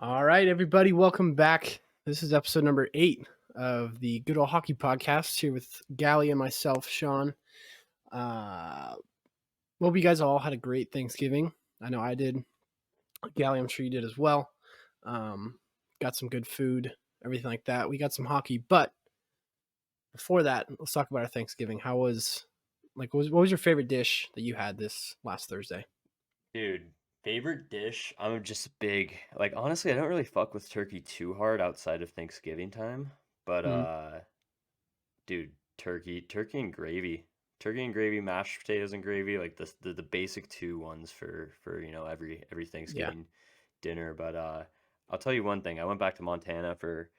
All right, everybody, welcome back. This is episode number 8 of the Good Old Hockey Podcast here with Gally and myself, Sean. Hope you guys all had a great Thanksgiving. I know I did. Gally, I'm sure you did as well. Got some good food, everything like that. We got some hockey, but before that, let's talk about our Thanksgiving. What was your favorite dish that you had this last Thursday? Dude, favorite dish? I'm just big. Honestly, I don't really fuck with turkey too hard outside of Thanksgiving time. But Mhm. dude, turkey and gravy. Turkey and gravy, mashed potatoes and gravy, like the basic two ones for every Yeah. Thanksgiving dinner. But I'll tell you one thing. I went back to Montana for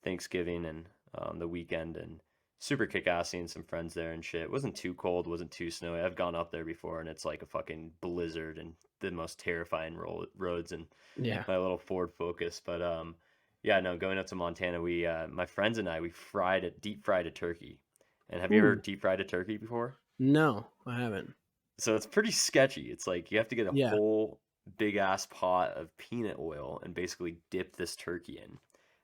Thanksgiving and the weekend and super kick-ass seeing some friends there and shit. It wasn't too cold, wasn't too snowy. I've gone up there before and it's like a fucking blizzard and the most terrifying roads and Yeah. my little Ford Focus. But yeah, no, going up to Montana, we my friends and I we deep fried a turkey. And have you ever Ooh, deep fried a turkey before? no, I haven't. So it's pretty sketchy. It's like you have to get a Yeah. whole big ass pot of peanut oil and basically dip this turkey in.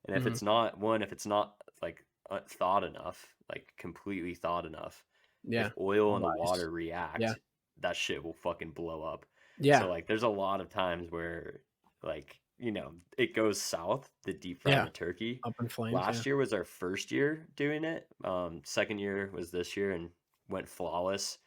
And Mhm. if it's not like thawed enough, like completely thawed enough, if Yeah. oil and the Wise. water Yeah. react, that shit will fucking blow up. So Yeah. like there's a lot of times where it goes south, the deep frying Yeah. a turkey. Up in flames, yeah. Last year was our first year doing it. Second year was this year and went flawless.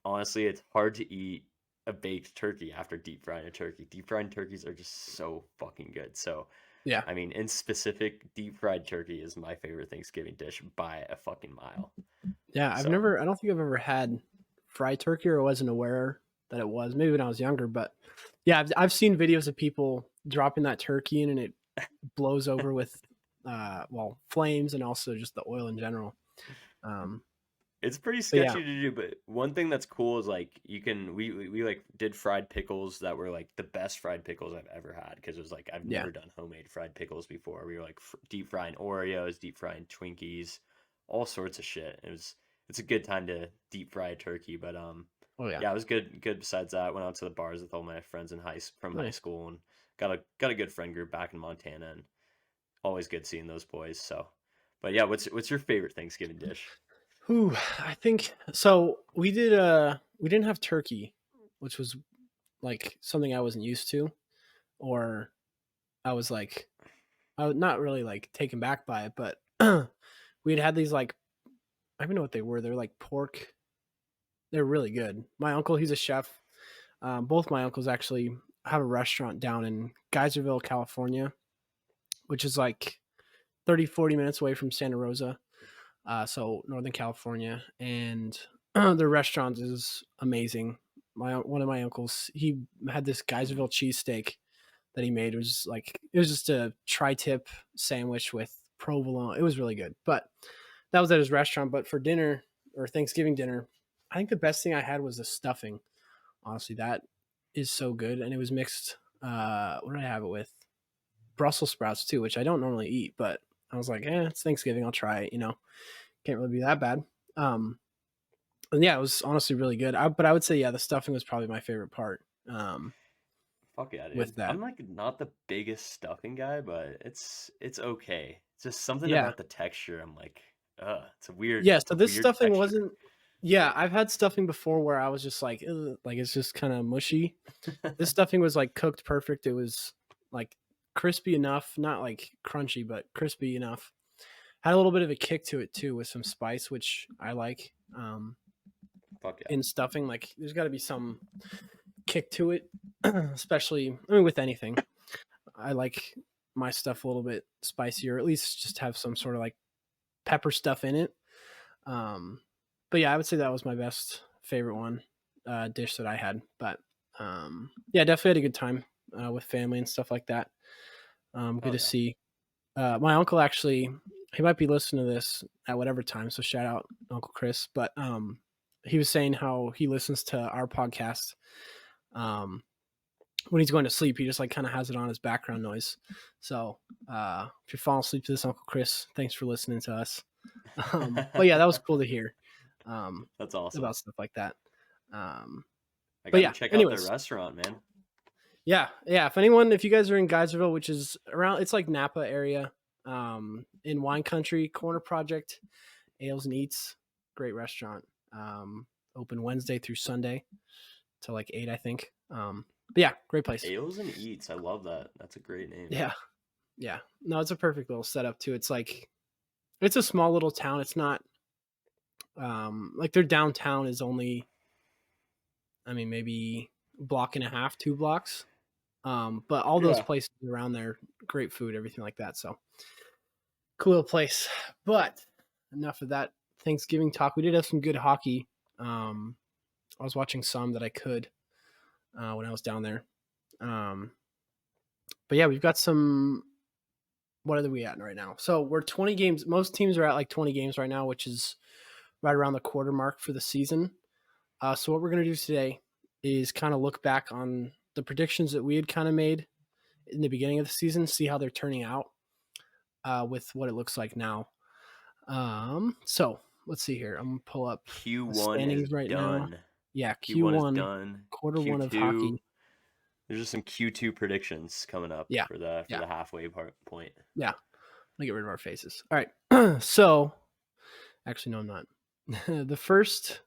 Honestly, it's hard to eat a baked turkey after deep frying a turkey. Deep fried turkeys are just so fucking good. So, Yeah. I mean, in specific, deep fried turkey is my favorite Thanksgiving dish by a fucking mile. Yeah, So, I don't think I've ever had fried turkey or wasn't aware that it was. Maybe when I was younger, but yeah, I've seen videos of people dropping that turkey in and it blows over with, flames and also just the oil in general. Um, it's pretty but yeah, sketchy to do, but one thing that's cool is like you can we like did fried pickles that were like the best fried pickles I've ever had because it was like I've yeah. never done homemade fried pickles before. We were like deep frying Oreos, deep frying Twinkies, all sorts of shit. It's a good time to deep fry a turkey, but Oh, yeah. yeah, it was good besides that. Went out to the bars with all my friends from high Nice. school and got a good friend group back in Montana and always good seeing those boys. So, but yeah, what's your favorite Thanksgiving dish? Whew, I think so. We didn't have turkey, which was like something I wasn't used to, or I was like, I was not really like taken back by it, but we had these like I don't even know what they were. They're like pork. They're really good. My uncle, he's a chef. Both my uncles actually have a restaurant down in Geyserville, California, which is like 30, 40 minutes away from Santa Rosa. So Northern California. And their restaurant is amazing. One of my uncles, he had this Geyserville cheesesteak that he made. It was just a tri-tip sandwich with provolone. It was really good. But that was at his restaurant. But for dinner or Thanksgiving dinner, I think the best thing I had was the stuffing. Honestly, that is so good, and it was mixed. What did I have it with? Brussels sprouts too, which I don't normally eat, but I was like, it's Thanksgiving, I'll try it. Can't really be that bad. Um, and yeah, it was honestly really good. But I would say, yeah, the stuffing was probably my favorite part. Fuck yeah, With dude. that, I'm like not the biggest stuffing guy, but it's okay. It's just something yeah, about the texture. I'm like, yeah. it's So a this weird stuffing texture. wasn't. Yeah, I've had stuffing before where I was just like, ugh, like it's just kind of mushy. This stuffing was like cooked perfect. It was like crispy enough, not like crunchy, but crispy enough. Had a little bit of a kick to it too, with some spice, which I like. Fuck yeah. In stuffing, like there's got to be some kick to it, especially I mean with anything. I like my stuff a little bit spicier, or at least just have some sort of like pepper stuff in it. Um, but yeah, I would say that was my best favorite one dish that I had. But yeah, definitely had a good time with family and stuff like that. Good Hell to yeah. see. My uncle actually, he might be listening to this at whatever time, so shout out Uncle Chris. But he was saying how he listens to our podcast um, when he's going to sleep. He just like kind of has it on as background noise. So if you're falling asleep to this, Uncle Chris, thanks for listening to us. But yeah, that was cool to hear That's awesome. about stuff like that. Um, I but got to yeah, check out their anyways, restaurant, man. Yeah. If you guys are in Geyserville, which is around, it's like Napa area, in wine country, Corner Project Ales and Eats, great restaurant. Open Wednesday through Sunday till like 8, I think. But yeah, great place. Ales and Eats. I love that. That's a great name. Yeah, yeah. No, it's a perfect little setup too. It's like it's a small little town. It's not like their downtown is only, I mean, maybe a block and a half, 2 blocks. But all those Yeah. places around there, great food, everything like that. So cool little place. But enough of that Thanksgiving talk. We did have some good hockey. I was watching some that I could when I was down there. But yeah, we've got some. What are we at right now? So we're 20 games. Most teams are at like 20 games right now, which is right around the quarter mark for the season. So what we're going to do today is kind of look back on the predictions that we had kind of made in the beginning of the season, see how they're turning out with what it looks like now. So let's see here. I'm going to pull up the Q1 is standings right now. done. Yeah, Q1 is Q1, done. quarter one of Q2. hockey. There's just some Q2 predictions coming up Yeah, for the yeah. halfway point. Yeah, let me get rid of our faces. All right. So, actually, no, I'm not. The first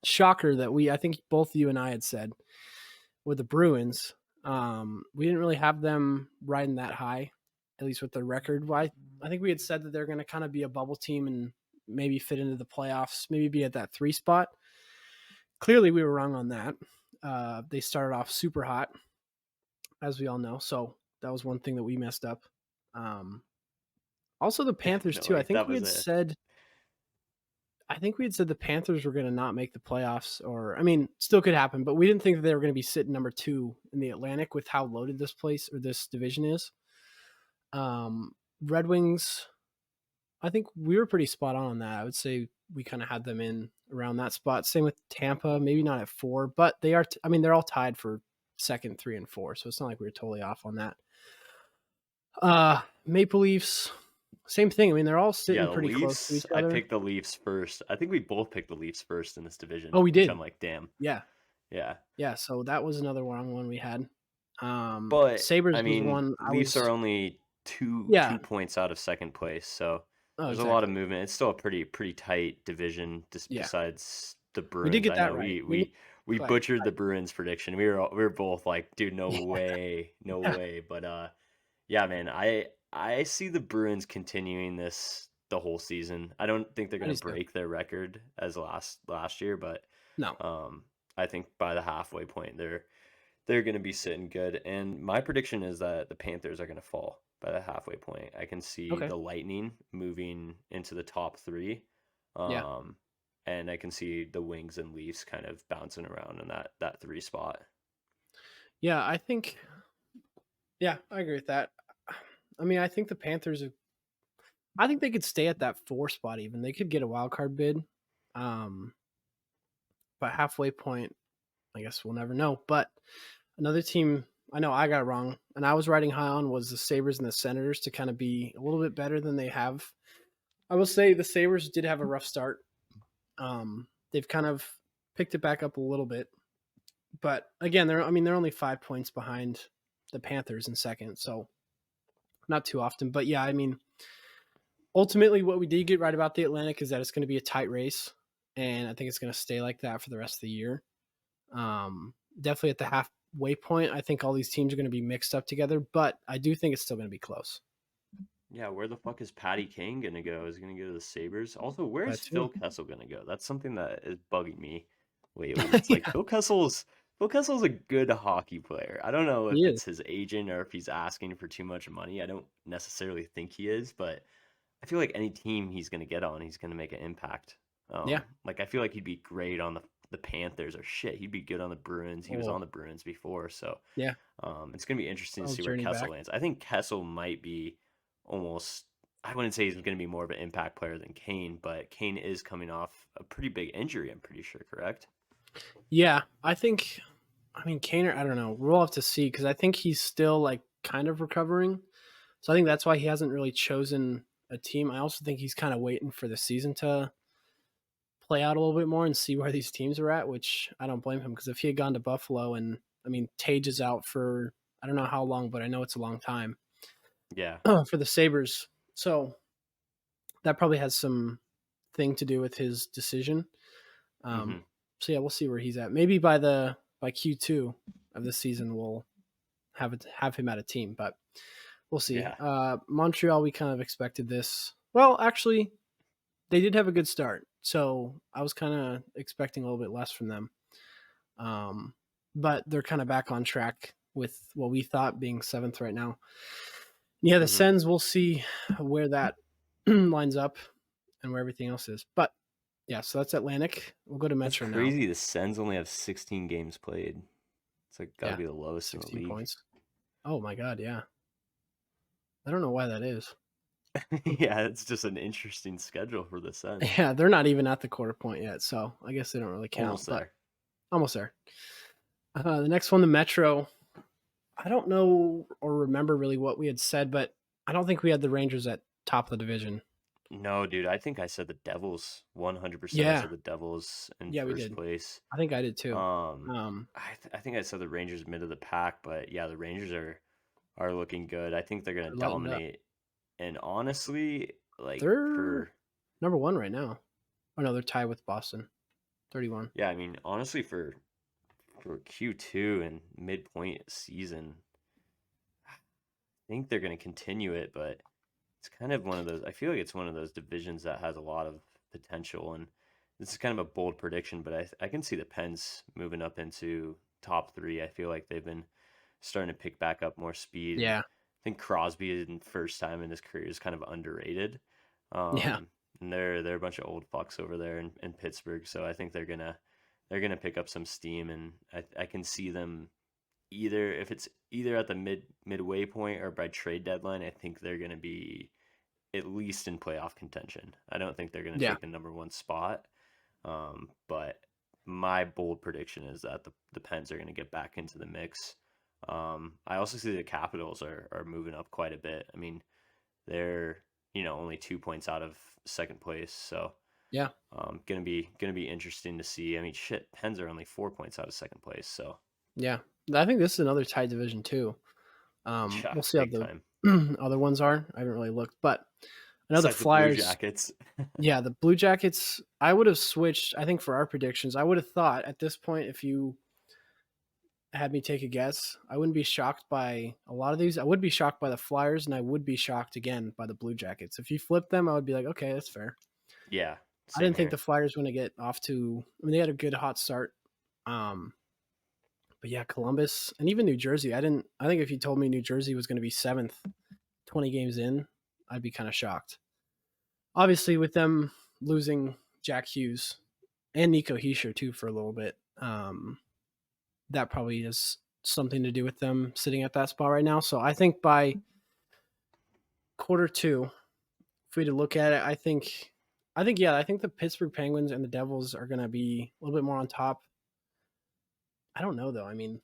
shocker that I think both you and I had said, with the Bruins, we didn't really have them riding that high, at least with their record. Why? I think we had said that they're going to kind of be a bubble team and maybe fit into the playoffs, maybe be at that 3 spot. Clearly, we were wrong on that. They started off super hot, as we all know. So that was one thing that we messed up. Also, the Panthers too. I think we had said. I think we had said the Panthers were going to not make the playoffs, or I mean, still could happen, but we didn't think that they were going to be sitting number 2 in the Atlantic with how loaded this place or this division is. Red Wings, I think we were pretty spot on that. I would say we kind of had them in around that spot. Same with Tampa, maybe not at 4, but they are. I mean, they're all tied for 2nd, 3, and 4, so it's not like we were totally off on that. Maple Leafs, same thing. I mean, they're all sitting pretty close to each other. I picked the Leafs first. I think we both picked the Leafs first in this division. Oh, we did. I'm like, damn. Yeah. Yeah. Yeah. So that was another wrong one we had. But Sabres I mean, was one. Leafs are only two points out of second place, so there's a lot of movement. It's still a pretty tight division. Besides the Bruins, we did get that right. We butchered the Bruins prediction. We were both like, dude, no way, no way. But yeah, man, I see the Bruins continuing this the whole season. I don't think they're going to break their record as last year, but no. I think by the halfway point they're going to be sitting good. And my prediction is that the Panthers are going to fall by the halfway point. I can see the Lightning moving into the top 3. And I can see the Wings and Leafs kind of bouncing around in that 3 spot. Yeah, I think. Yeah, I agree with that. I mean, I think the Panthers. I think they could stay at that 4 spot. Even they could get a wild card bid. But halfway point, I guess we'll never know. But another team, I know I got it wrong, and I was riding high on was the Sabres and the Senators to kind of be a little bit better than they have. I will say the Sabres did have a rough start. They've kind of picked it back up a little bit, but again, they're only 5 points behind the Panthers in second, so not too often. But yeah, I mean, ultimately, what we did get right about the Atlantic is that it's going to be a tight race, and I think it's going to stay like that for the rest of the year. Definitely at the halfway point, I think all these teams are going to be mixed up together, but I do think it's still going to be close. Yeah, where the fuck is Patty Kane going to go? Is he going to go to the Sabres? Also, where is Phil Kessel going to go? That's something that is bugging me lately. It's like Phil Kessel's a good hockey player. I don't know if it's his agent or if he's asking for too much money. I don't necessarily think he is, but I feel like any team he's going to get on, he's going to make an impact. Like I feel like he'd be great on the Panthers or shit. He'd be good on the Bruins. He was on the Bruins before, so yeah. It's going to be interesting to see where Kessel lands. I think Kessel might be almost. I wouldn't say he's going to be more of an impact player than Kane, but Kane is coming off a pretty big injury. I'm pretty sure, correct? Yeah, I think. I mean, Kane. I don't know. We'll have to see because I think he's still like kind of recovering. So I think that's why he hasn't really chosen a team. I also think he's kind of waiting for the season to play out a little bit more and see where these teams are at, which I don't blame him because if he had gone to Buffalo and I mean Tage is out for I don't know how long, but I know it's a long time Yeah. for the Sabres. So that probably has some thing to do with his decision. Hmm. So yeah, we'll see where he's at. Maybe by Q2 of this season, we'll have him at a team, but we'll see. Yeah. Montreal, we kind of expected this. Well, actually, they did have a good start, so I was kind of expecting a little bit less from them. But they're kind of back on track with what we thought being seventh right now. Yeah, the Hmm. Sens, we'll see where that lines up and where everything else is. But yeah, so that's Atlantic. We'll go to That's Metro now. crazy. The Sens only have 16 games played. It's like got to Yeah, be the lowest in the 16 league. points. Oh my God, yeah. I don't know why that is. Yeah, it's just an interesting schedule for the Sens. Yeah, they're not even at the quarter point yet, so I guess they don't really count, Almost but there. almost there. The next one, the Metro. I don't know or remember really what we had said, but I don't think we had the Rangers at top of the division. No, dude, I think I said the Devils. 100% I Yeah, said the Devils in yeah, we first did. place. I think I did too. Um, Um, I think I said the Rangers mid of the pack, but yeah, the Rangers are looking good. I think they're gonna they're lightened up. dominate. And honestly, like They're for number one right now. Oh no, they're tied with Boston, 31. yeah, I mean honestly for Q2 and midpoint season, I think they're gonna continue it, but it's kind of one of those. I feel like it's one of those divisions that has a lot of potential, and this is kind of a bold prediction, but I can see the Pens moving up into top three. I feel like they've been starting to pick back up more speed, and Yeah, I think Crosby in first time in his career is kind of underrated. yeah, And they're a bunch of old fucks over there in Pittsburgh, so I think they're gonna pick up some steam, and I can see them either if it's either at the midway point or by trade deadline. I think they're gonna be at least in playoff contention. I don't think they're going to yeah, take the number one spot. But my bold prediction is that the Pens are going to get back into the mix. I also see the Capitals are moving up quite a bit. I mean, they're only 2 points out of second place, so yeah, gonna be interesting to see. I mean, shit, Pens are only 4 points out of second place, so yeah. I think this is another tied division too. yeah, We'll see how big the time. other ones are. I haven't really looked, but I know the Besides the Blue Flyers. Jackets. Yeah, the Blue Jackets. I would have switched. I think for our predictions, I would have thought at this point, if you had me take a guess, I wouldn't be shocked by a lot of these. I would be shocked by the Flyers, and I would be shocked again by the Blue Jackets. If you flip them, I would be like, okay, that's fair. Yeah, I same didn't think the here. Flyers were going to get off to. I mean, they had a good hot start. Um, but yeah, Columbus and even New Jersey. I didn't. I think if you told me New Jersey was going to be seventh, 20 games in, I'd be kind of shocked. Obviously, with them losing Jack Hughes and Nico Heischer too for a little bit, that probably has something to do with them sitting at that spot right now. So I think by quarter two, if we had to look at it, I think the Pittsburgh Penguins and the Devils are going to be a little bit more on top. I don't know though. I mean,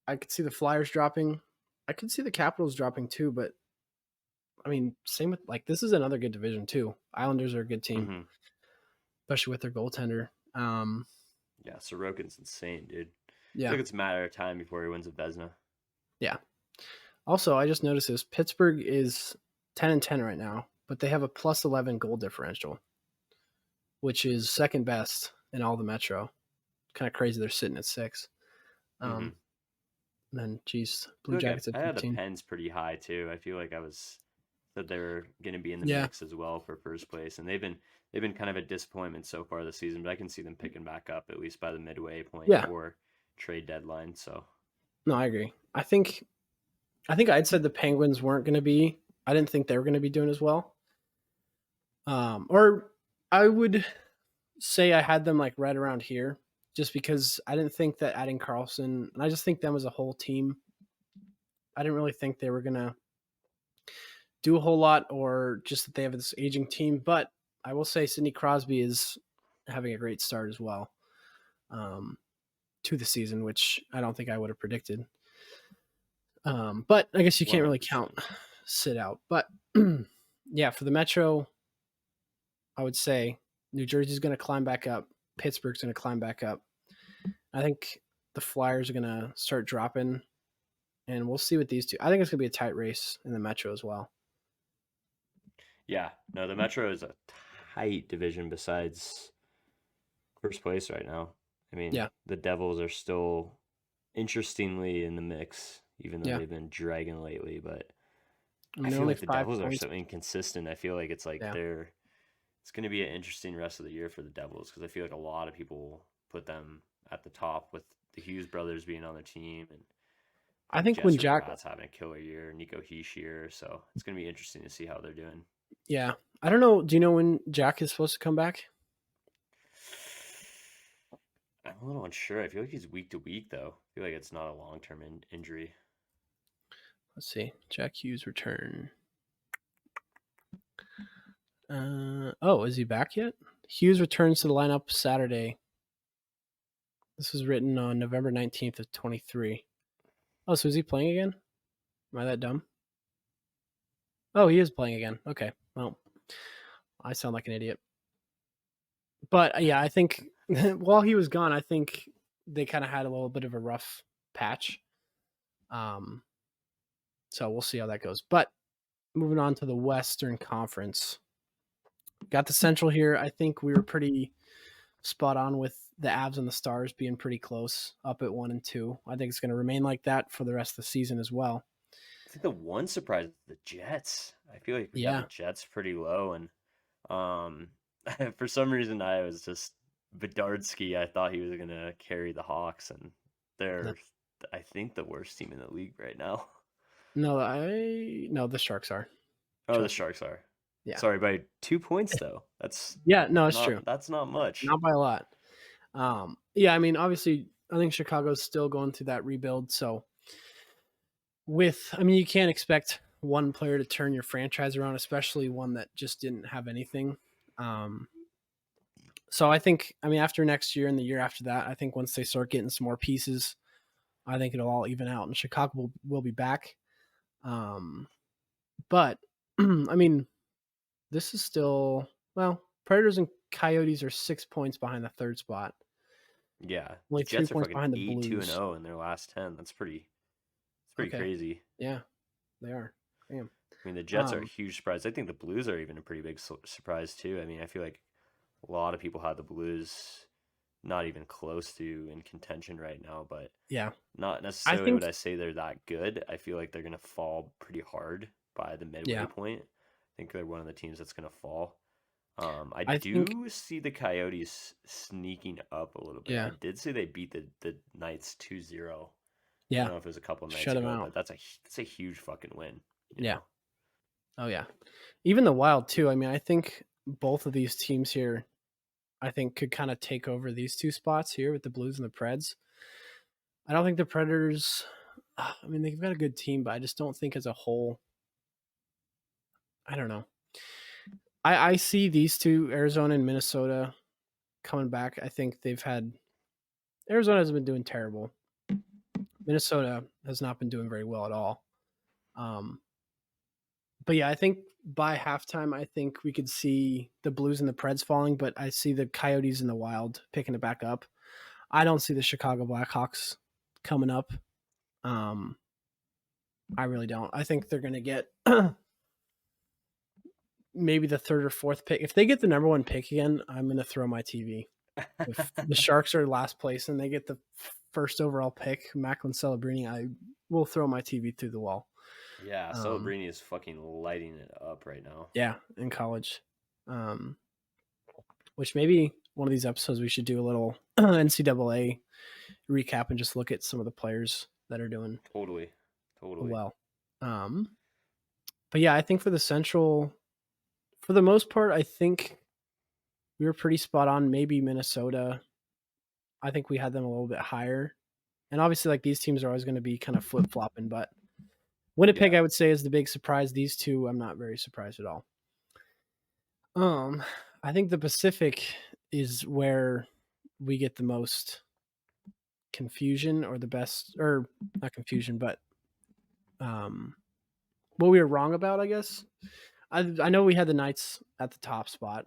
I could see the Flyers dropping. I could see the Capitals dropping too, but I mean, same with like this is another good division too. Islanders are a good team, Hmm. especially with their goaltender. Yeah, Sorokin's insane, dude. I feel Yeah, like it's a matter of time before he wins a Vezina. yeah. Also, I just noticed this: Pittsburgh is 10-10 right now, but they have a plus 11 goal differential, which is second best in all the Metro. Kind of crazy they're sitting at 6. Hmm. Um, and then, geez, I Blue feel like Jackets at I had the 15. Pens pretty high too. I feel like I was that they were going to be in the Yeah, mix as well for first place, and they've been kind of a disappointment so far this season. But I can see them picking back up at least by the midway point yeah. or trade deadline. So No, I agree. I think I'd said the Penguins weren't going to be. I didn't think they were going to be doing as well. Or I would say I had them like right around here, just because I didn't think that adding Carlson, and I just think them as a whole team. I didn't really think they were going to do a whole lot, or just that they have this aging team. But I will say Sidney Crosby is having a great start as well um, to the season, which I don't think I would have predicted. But I guess you can't really count 100%. sit out. But yeah, for the Metro, I would say New Jersey's going to climb back up. Pittsburgh's going to climb back up. I think the Flyers are going to start dropping, and we'll see with these two. I think it's gonna be a tight race in the Metro as well. Yeah, no, the Metro is a tight division besides first place right now. I mean, Yeah, the Devils are still interestingly in the mix, even though yeah. they've been dragging lately. But I I mean, they're feel only like the 5 Devils are points. so inconsistent. I feel like it's like Yeah, it's going to be an interesting rest of the year for the Devils because I feel like a lot of people put them at the top with the Hughes brothers being on the team and I think when Jesper Jack. Bratt's having a killer year, Nico Hischier. So it's going to be interesting to see how they're doing. Yeah, I don't know. Do you know when Jack is supposed to come back? I'm a little unsure. I feel like he's week to week though. I feel like it's not a long term injury. Let's see. Jack Hughes return. Oh, is he back yet? Hughes returns to the lineup Saturday. This was written on November 19th of 23. Oh, so is he playing again? Am I that dumb? Oh, he is playing again. Okay. Well, I sound like an idiot. But yeah, I think while he was gone, I think they kind of had a little bit of a rough patch. Um, so we'll see how that goes. But moving on to the Western Conference, got the Central here. I think we were pretty spot on with the Avs and the Stars being pretty close, up at 1 and 2. I think it's going to remain like that for the rest of the season as well. I think the one surprise is the Jets. I feel like we got the Yeah, Jets pretty low, and um, for some reason I was just Bedardsky. I thought he was gonna carry the Hawks, and no, they're I think the worst team in the league right now. no, the Sharks are. Oh, the Trust me. Sharks are. Yeah, Sorry, by 2 points though. That's yeah, no, it's true. that's not much. Not by a lot. Yeah, I mean, obviously, I think Chicago's still going through that rebuild. So, I mean, you can't expect one player to turn your franchise around, especially one that just didn't have anything. Um, so I think, I mean, after next year and the year after that, I think once they start getting some more pieces, I think it'll all even out, and Chicago will be back. But I mean, this is still Predators and Coyotes are 6 points behind the third spot, Yeah, only the three Jets are points fucking behind the 8-2 and Blues. 0 in their last 10. It's pretty Okay, crazy. yeah, they are. Damn. I mean, the Jets are a Um, huge surprise. I think the Blues are even a pretty big surprise too. I mean, I feel like a lot of people had the Blues not even close to in contention right now, but yeah, not I necessarily think would I say they're that good. I feel like they're going to fall pretty hard by the midway yeah, point. I think they're one of the teams that's going to fall. I I think do see the Coyotes sneaking up a little bit. I yeah, did see they beat the Knights 2-0. I don't yeah, know if it was a couple of nights shut them ago, out. but that's a huge fucking win, you Yeah, know. oh yeah, even the Wild too. I mean, I think both of these teams here, I think could kind of take over these two spots here with the Blues and the Preds. I don't think the Predators. I mean, they've got a good team, but I just don't think as a whole. I don't know. I see these two, Arizona and Minnesota, coming back. I think Arizona hasn't been doing terrible. Minnesota has not been doing very well at all. Um, but yeah, I think by halftime, I think we could see the Blues and the Preds falling, but I see the Coyotes and the Wild picking it back up. I don't see the Chicago Blackhawks coming up. Um, I really don't. I think they're going to get maybe the third or fourth pick. If they get the number one pick again, I'm going to throw my TV. If the Sharks are last place and they get the first overall pick, Macklin Celebrini, I will throw my TV through the wall. Yeah, Um, Celebrini is fucking lighting it up right now. yeah, in college. Um, which maybe one of these episodes we should do a little NCAA recap and just look at some of the players that are doing Totally. Totally. well. Um, but yeah, I think for the Central, for the most part, I think we were pretty spot on. Maybe Minnesota. I think we had them a little bit higher. And obviously, like these teams are always going to be kind of flip flopping, but Winnipeg, Yeah. I would say, is the big surprise. These two, I'm not very surprised at all. I think the Pacific is where we get the most confusion, or the best, or not confusion, but what we were wrong about, I guess. I know we had the Knights at the top spot.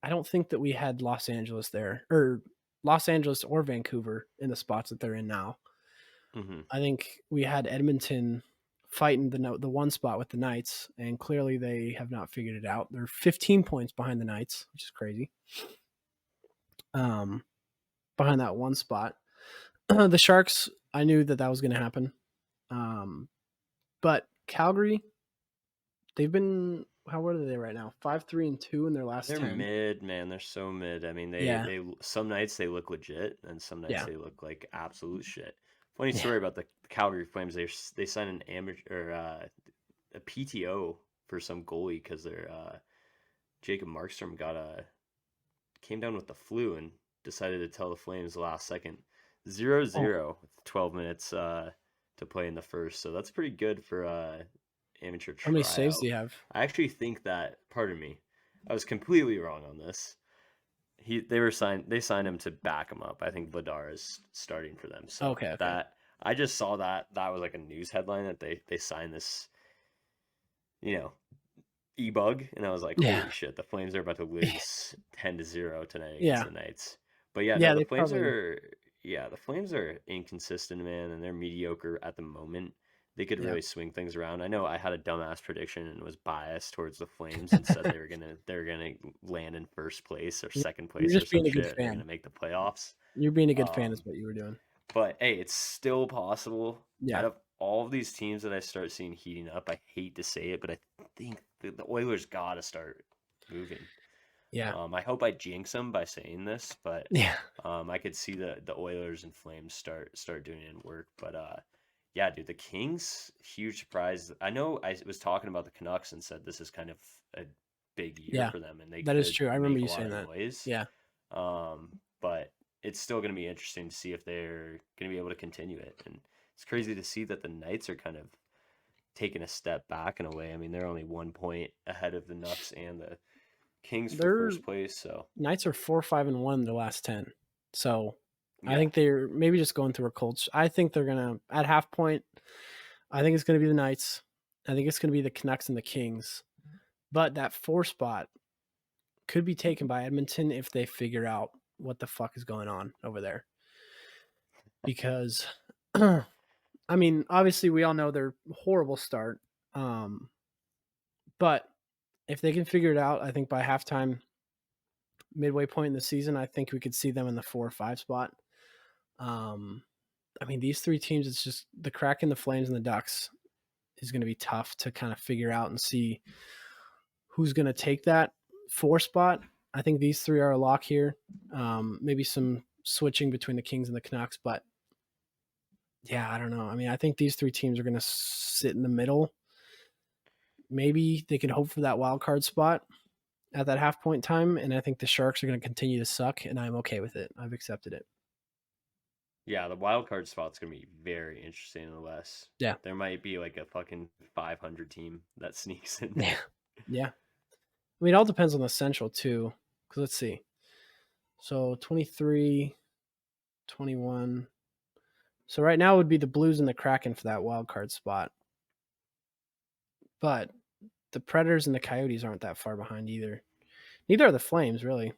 I don't think that we had Los Angeles there, or Los Angeles or Vancouver in the spots that they're in now. Hmm. I think we had Edmonton fighting the one spot with the Knights, and clearly they have not figured it out. They're 15 points behind the Knights, which is crazy. Um, behind that one spot, the Sharks. I knew that was going to happen. Um, but Calgary, they've been how are they right now? 5-3-2 in their last They're 10. mid, man. They're so mid. I mean, Yeah, some nights they look legit, and some nights yeah, they look like absolute shit. Funny yeah. story about the Calgary Flames. They signed an amateur or a PTO for some goalie because their Jacob Markstrom came down with the flu and decided to tell the Flames the last second 0-0 Oh, with 12 minutes to play in the first. So that's pretty good for amateur how many saves do tryout. you have? I actually think that, pardon me, I was completely wrong on this. They signed him to back him up. I think Vladar is starting for them. So Okay, okay. that I just saw that was like a news headline that they signed this, you know, e-bug, and I was like, Yeah, holy shit, the Flames are about to lose 10-0 tonight against yeah, the Knights. But yeah, no, yeah. They probably the Flames are inconsistent, man, and they're mediocre at the moment. They could yeah. really swing things around. I know I had a dumbass prediction and was biased towards the Flames and said they were gonna land in first place or Yeah. second You're place or just some being a good shit. They're fan. gonna make the playoffs. You're being a good fan is Um, what you were doing. but hey, it's still possible. Out Yeah, of all of these teams that I start seeing heating up, I hate to say it, but I think the Oilers got to start moving. yeah, I hope I jinx them by saying this, but yeah. I could see the Oilers and Flames start doing it in work. But yeah, dude, the Kings, huge surprise. I know I was talking about the Canucks and said this is kind of a big year Yeah, for them, and they that is could true. I remember make a you lot saying of that. noise. Yeah, But it's still going to be interesting to see if they're going to be able to continue it. And it's crazy to see that the Knights are kind of taking a step back in a way. I mean, they're only 1 point ahead of the Nucks and the Kings for their first place. So Knights are 4-5-1 in their last 10. So I yeah, think they're maybe just going through a cold. I think they're gonna at half point. I think it's gonna be the Knights. I think it's gonna be the Canucks and the Kings. But that 4 spot could be taken by Edmonton if they figure out what the fuck is going on over there. Because I mean, obviously we all know they're horrible start. Um, but if they can figure it out, I think by halftime, midway point in the season, I think we could see them in the 4 or 5 spot. Um, I mean, these three teams, it's just the Kraken, the Flames, and the Ducks is going to be tough to kind of figure out and see who's going to take that 4 spot. I think these three are a lock here. Maybe some switching between the Kings and the Canucks, but yeah, I don't know. I mean, I think these three teams are going to sit in the middle. Maybe they can hope for that wild card spot at that half point time, and I think the Sharks are going to continue to suck, and I'm okay with it. I've accepted it. yeah, the wild card spot's going to be very interesting in the West. Yeah, There might be like a fucking 500 team that sneaks in yeah, there. yeah. I mean, it all depends on the Central too. Because let's see. So 23, 21. So right now would be the Blues and the Kraken for that wild card spot. But the Predators and the Coyotes aren't that far behind either. Neither are the Flames, really.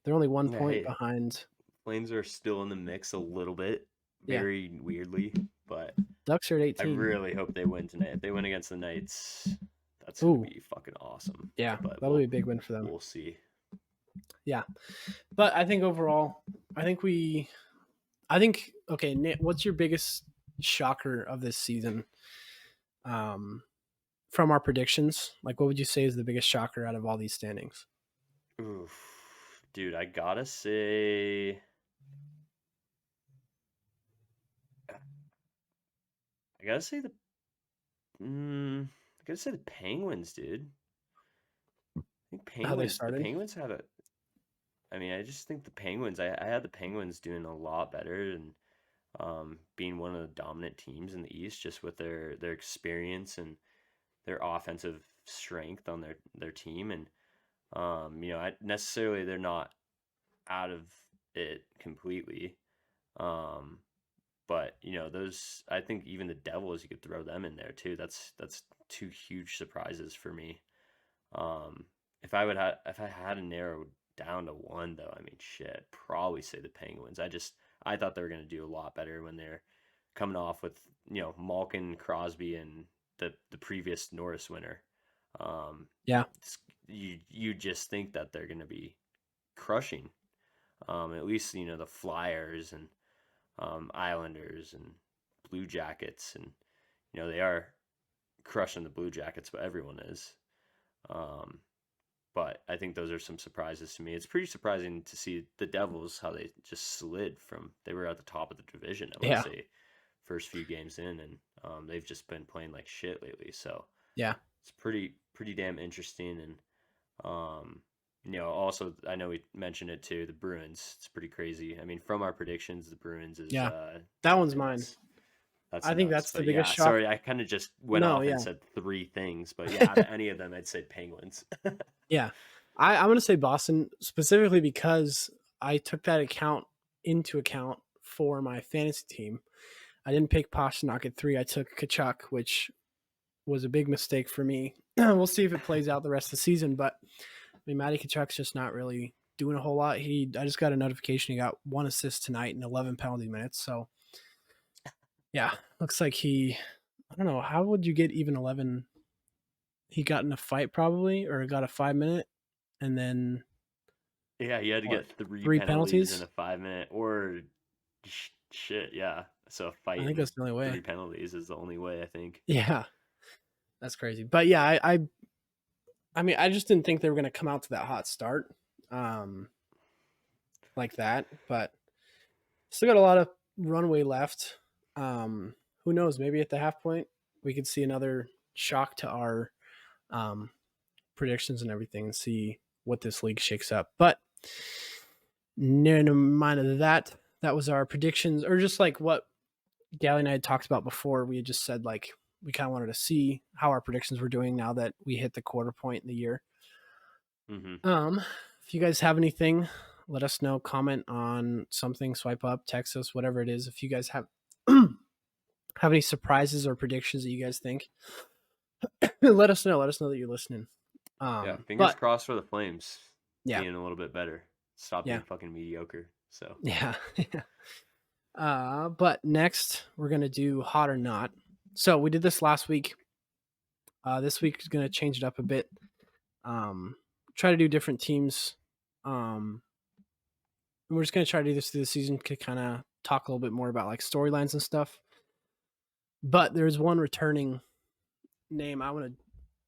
They're only one Yeah, point hey, behind. Flames are still in the mix a little bit, Yeah, very weirdly, but Ducks are at I 18. really hope they win tonight. If they win against the Knights, that's gonna Ooh, be fucking awesome. yeah, But that'll be a big win for them. we'll see. Yeah, but I think overall, I think we, I think okay. Nick, what's your biggest shocker of this season? Um, from our predictions, like what would you say is the biggest shocker out of all these standings? Oof. Dude, I gotta say I gotta say the Penguins, dude. I think How they The started? Penguins had I mean, I just think the Penguins, I had the Penguins doing a lot better and being one of the dominant teams in the East just with their experience and their offensive strength on their team. And, necessarily they're not out of it completely. Um, but those I think even the Devils you could throw them in there too. That's two huge surprises for me. Um, if I had to narrow down to one though, I mean shit, I'd probably say the Penguins. I thought they were gonna do a lot better when they're coming off with Malkin, Crosby, and the previous Norris winner. Um, Yeah. you just think that they're going to be crushing. At least the Flyers and Islanders and Blue Jackets, and they are crushing the Blue Jackets, but everyone is. Um, but I think those are some surprises to me. It's pretty surprising to see the Devils, how they just slid from, they were at the top of the division, I want Yeah. to say, first few games in, and they've just been playing like shit lately. So Yeah. it's pretty damn interesting. And also I know we mentioned it too, the Bruins. It's pretty crazy. I mean, from our predictions, the Bruins is Yeah. That one's something mine. that's I think nuts. that's the But biggest yeah, shock. sorry, I kind of just went No, off and yeah. said three things. But yeah, out of any of them, I'd say Penguins. Yeah. I'm going to say Boston specifically because I took that into account for my fantasy team. I didn't pick Pasternak at 3. I took Kachuk, which was a big mistake for me. We'll see if it plays out the rest of the season, but I mean, Matty Kachuk's just not really doing a whole lot. I just got a notification he got 1 assist tonight in 11 penalty minutes. So yeah, looks like I don't know, how would you get even 11? He got in a fight probably, or got a 5 minute, and then Yeah, you had to what? get three 3 penalties in penalties. a 5 minute, or shit. Yeah, so a fight I think and that's the only way. three penalties is the only way, I think. Yeah, that's crazy. But yeah, I mean, I just didn't think they were going to come out to that hot start, um, like that. But still got a lot of runway left. Who knows? Maybe at the half point we could see another shock to our um, predictions and everything, and see what this league shakes up. But never mind of that. That was our predictions, or just like what Gally and I had talked about before. We had just said like we kind of wanted to see how our predictions were doing now that we hit the quarter point in the year. Mm-hmm. If you guys have anything, let us know. Comment on something, swipe up, text us, whatever it is. If you guys have have any surprises or predictions that you guys think, let us know. Let us know that you're listening. Yeah, fingers But crossed for the Flames yeah, being a little bit better. Stop yeah, being fucking mediocre. So yeah. But next we're gonna do hot or not. So we did this last week. This week is gonna change it up a bit. Try to do different teams. And we're just gonna try to do this through the season to kind of talk a little bit more about like storylines and stuff. But there's one returning name I want to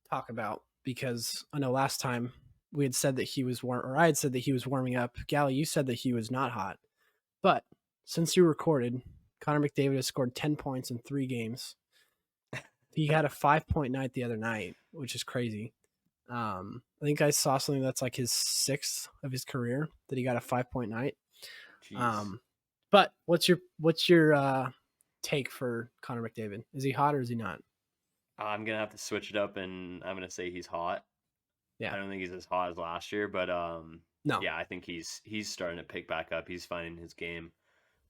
talk about because I know last time we had said that he was or I had said that he was warming up. Gally, you said that he was not hot. But since you recorded, Connor McDavid has scored 10 points in 3 games. He had a 5-point night the other night, which is crazy. I think I saw something that's like his 6th of his career that he got a 5-point night. jeez. But what's your take for Connor McDavid? Is he hot or is he not? I'm gonna have to switch it up, and I'm gonna say he's hot. Yeah. I don't think he's as hot as last year, but No. yeah, I think he's starting to pick back up. He's finding his game.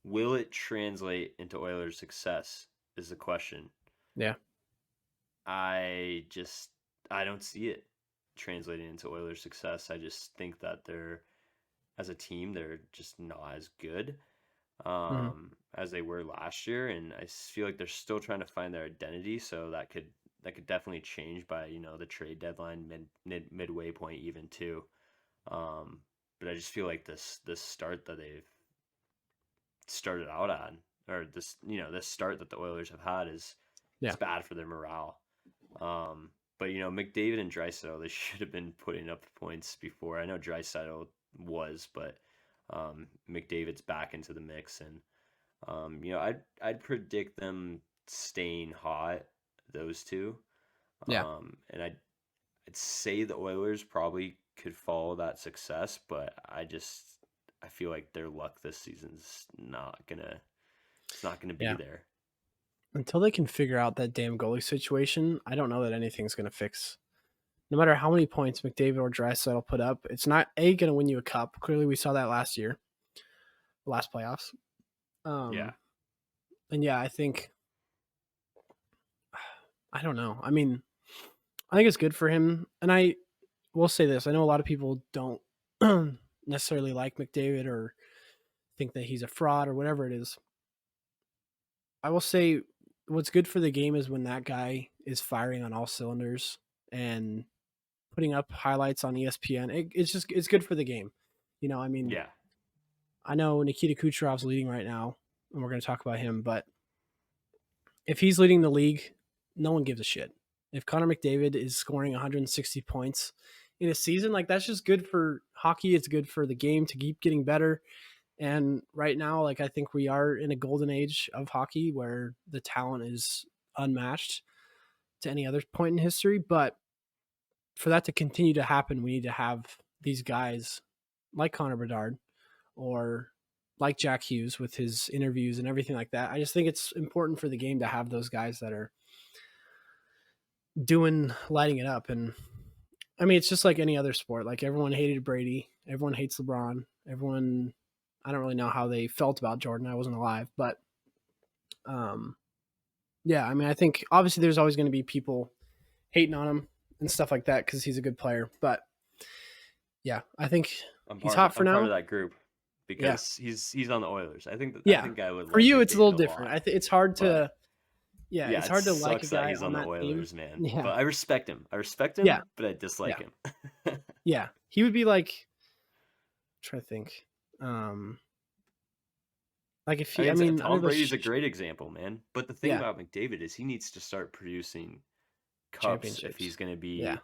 Will it translate into Oilers' success? Is the question. Yeah. I don't see it translating into Oilers' success. I just think that they're, as a team, they're just not as good Mm-hmm. as they were last year, and I feel like they're still trying to find their identity. So that could definitely change by the trade deadline midway point even too. But I just feel like this start that they've started out on, or this start that the Oilers have had is Yeah. it's bad for their morale. But McDavid and Draisaitl, they should have been putting up points before. I know Draisaitl was, but McDavid's back into the mix, and I'd predict them staying hot, those two. Yeah. And I'd say the Oilers probably could follow that success, but I feel like their luck this season's not gonna be Yeah. there. Until they can figure out that damn goalie situation, I don't know that anything's gonna fix. No matter how many points McDavid or Draisaitl put up, it's not gonna win you a cup. Clearly, we saw that last year, last playoffs. Yeah. And yeah, I think I don't know. I mean, I think it's good for him, and I will say this: I know a lot of people don't necessarily like McDavid or think that he's a fraud or whatever it is. I will say what's good for the game is when that guy is firing on all cylinders and putting up highlights on ESPN. It's good for the game. I mean, Yeah. I know Nikita Kucherov's leading right now, and we're going to talk about him, but if he's leading the league, no one gives a shit. If Connor McDavid is scoring 160 points in a season, like that's just good for hockey. It's good for the game to keep getting better. And right now, like I think we are in a golden age of hockey where the talent is unmatched to any other point in history. But for that to continue to happen, we need to have these guys like Connor Bedard or like Jack Hughes with his interviews and everything like that. I just think it's important for the game to have those guys that are lighting it up. And I mean, it's just like any other sport. Like everyone hated Brady, everyone hates LeBron, everyone. I don't really know how they felt about Jordan. I wasn't alive, but um, yeah. I mean, I think obviously there's always going to be people hating on him and stuff like that because he's a good player. But yeah, I think he's hot for I'm part now. of that group Yeah, because he's on the Oilers. I yeah. think I would For like you, it's a little McDavid a different. lot, It's hard but to. Yeah, yeah, it's it hard to like a sucks that guy he's on on the that team. Oilers, man. Yeah, But I respect him. I respect yeah, him, but I dislike yeah, him. yeah. He would be like, try to think. Um, like if I he, mean, I mean, I Tom know Brady's a great example, man. But the thing yeah, about McDavid is he needs to start producing cups if championships. he's going to Yeah, be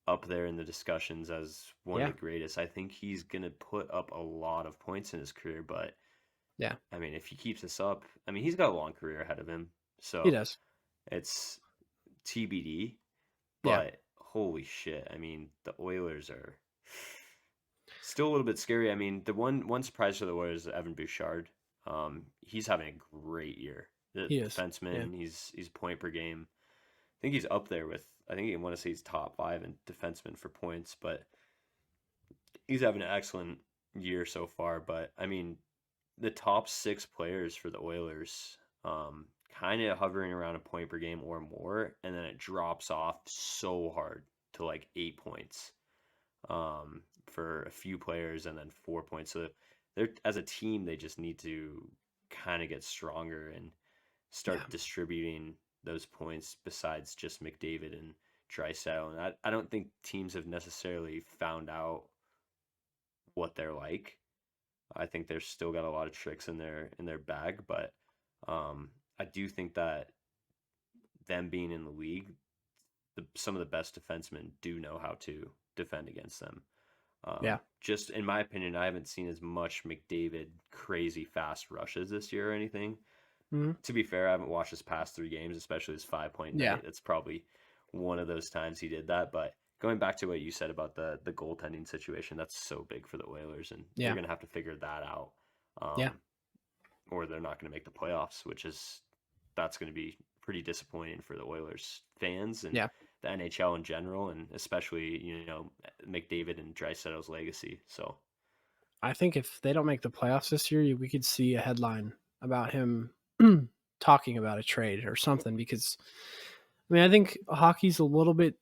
up there in the discussions as one of yeah, the greatest. I think he's going to put up a lot of points in his career, but yeah. I mean, if he keeps this up, I mean, he's got a long career ahead of him. He So does. it's TBD, Yeah, but holy shit. I mean, the Oilers are still a little bit scary. I mean, the one surprise for the Oilers is Evan Bouchard. He's having a great year. The he is. Yeah, defenseman, he's point per game. I think he's up there with. I think you want to say he's top five in defenseman for points, but he's having an excellent year so far. But I mean, the top six players for the Oilers, kind of hovering around a point per game or more, and then it drops off so hard to like 8 points for a few players, and then 4 points. So they're as a team, they just need to kind of get stronger and yeah, start distributing those points besides just McDavid and Draisaitl. And I don't think teams have necessarily found out what they're like. I think they're still got a lot of tricks in their bag, but I do think that them being in the league, some of the best defensemen do know how to defend against them. yeah. Just in my opinion, I haven't seen as much McDavid crazy fast rushes this year or anything. Hmm. To be fair, I haven't watched his past 3 games, especially his 5 point Yeah, night. That's probably one of those times he did that. But going back to what you said about the goaltending situation, that's so big for the Oilers, and they're yeah, gonna have to figure that out. yeah, Um, or they're not going to make the playoffs, which is that's going to be pretty disappointing for the Oilers fans and yeah. the NHL in general, and especially McDavid and Draisaitl's legacy. So I think if they don't make the playoffs this year, we could see a headline about him talking about a trade or something. Because I mean, I think hockey's a little bit.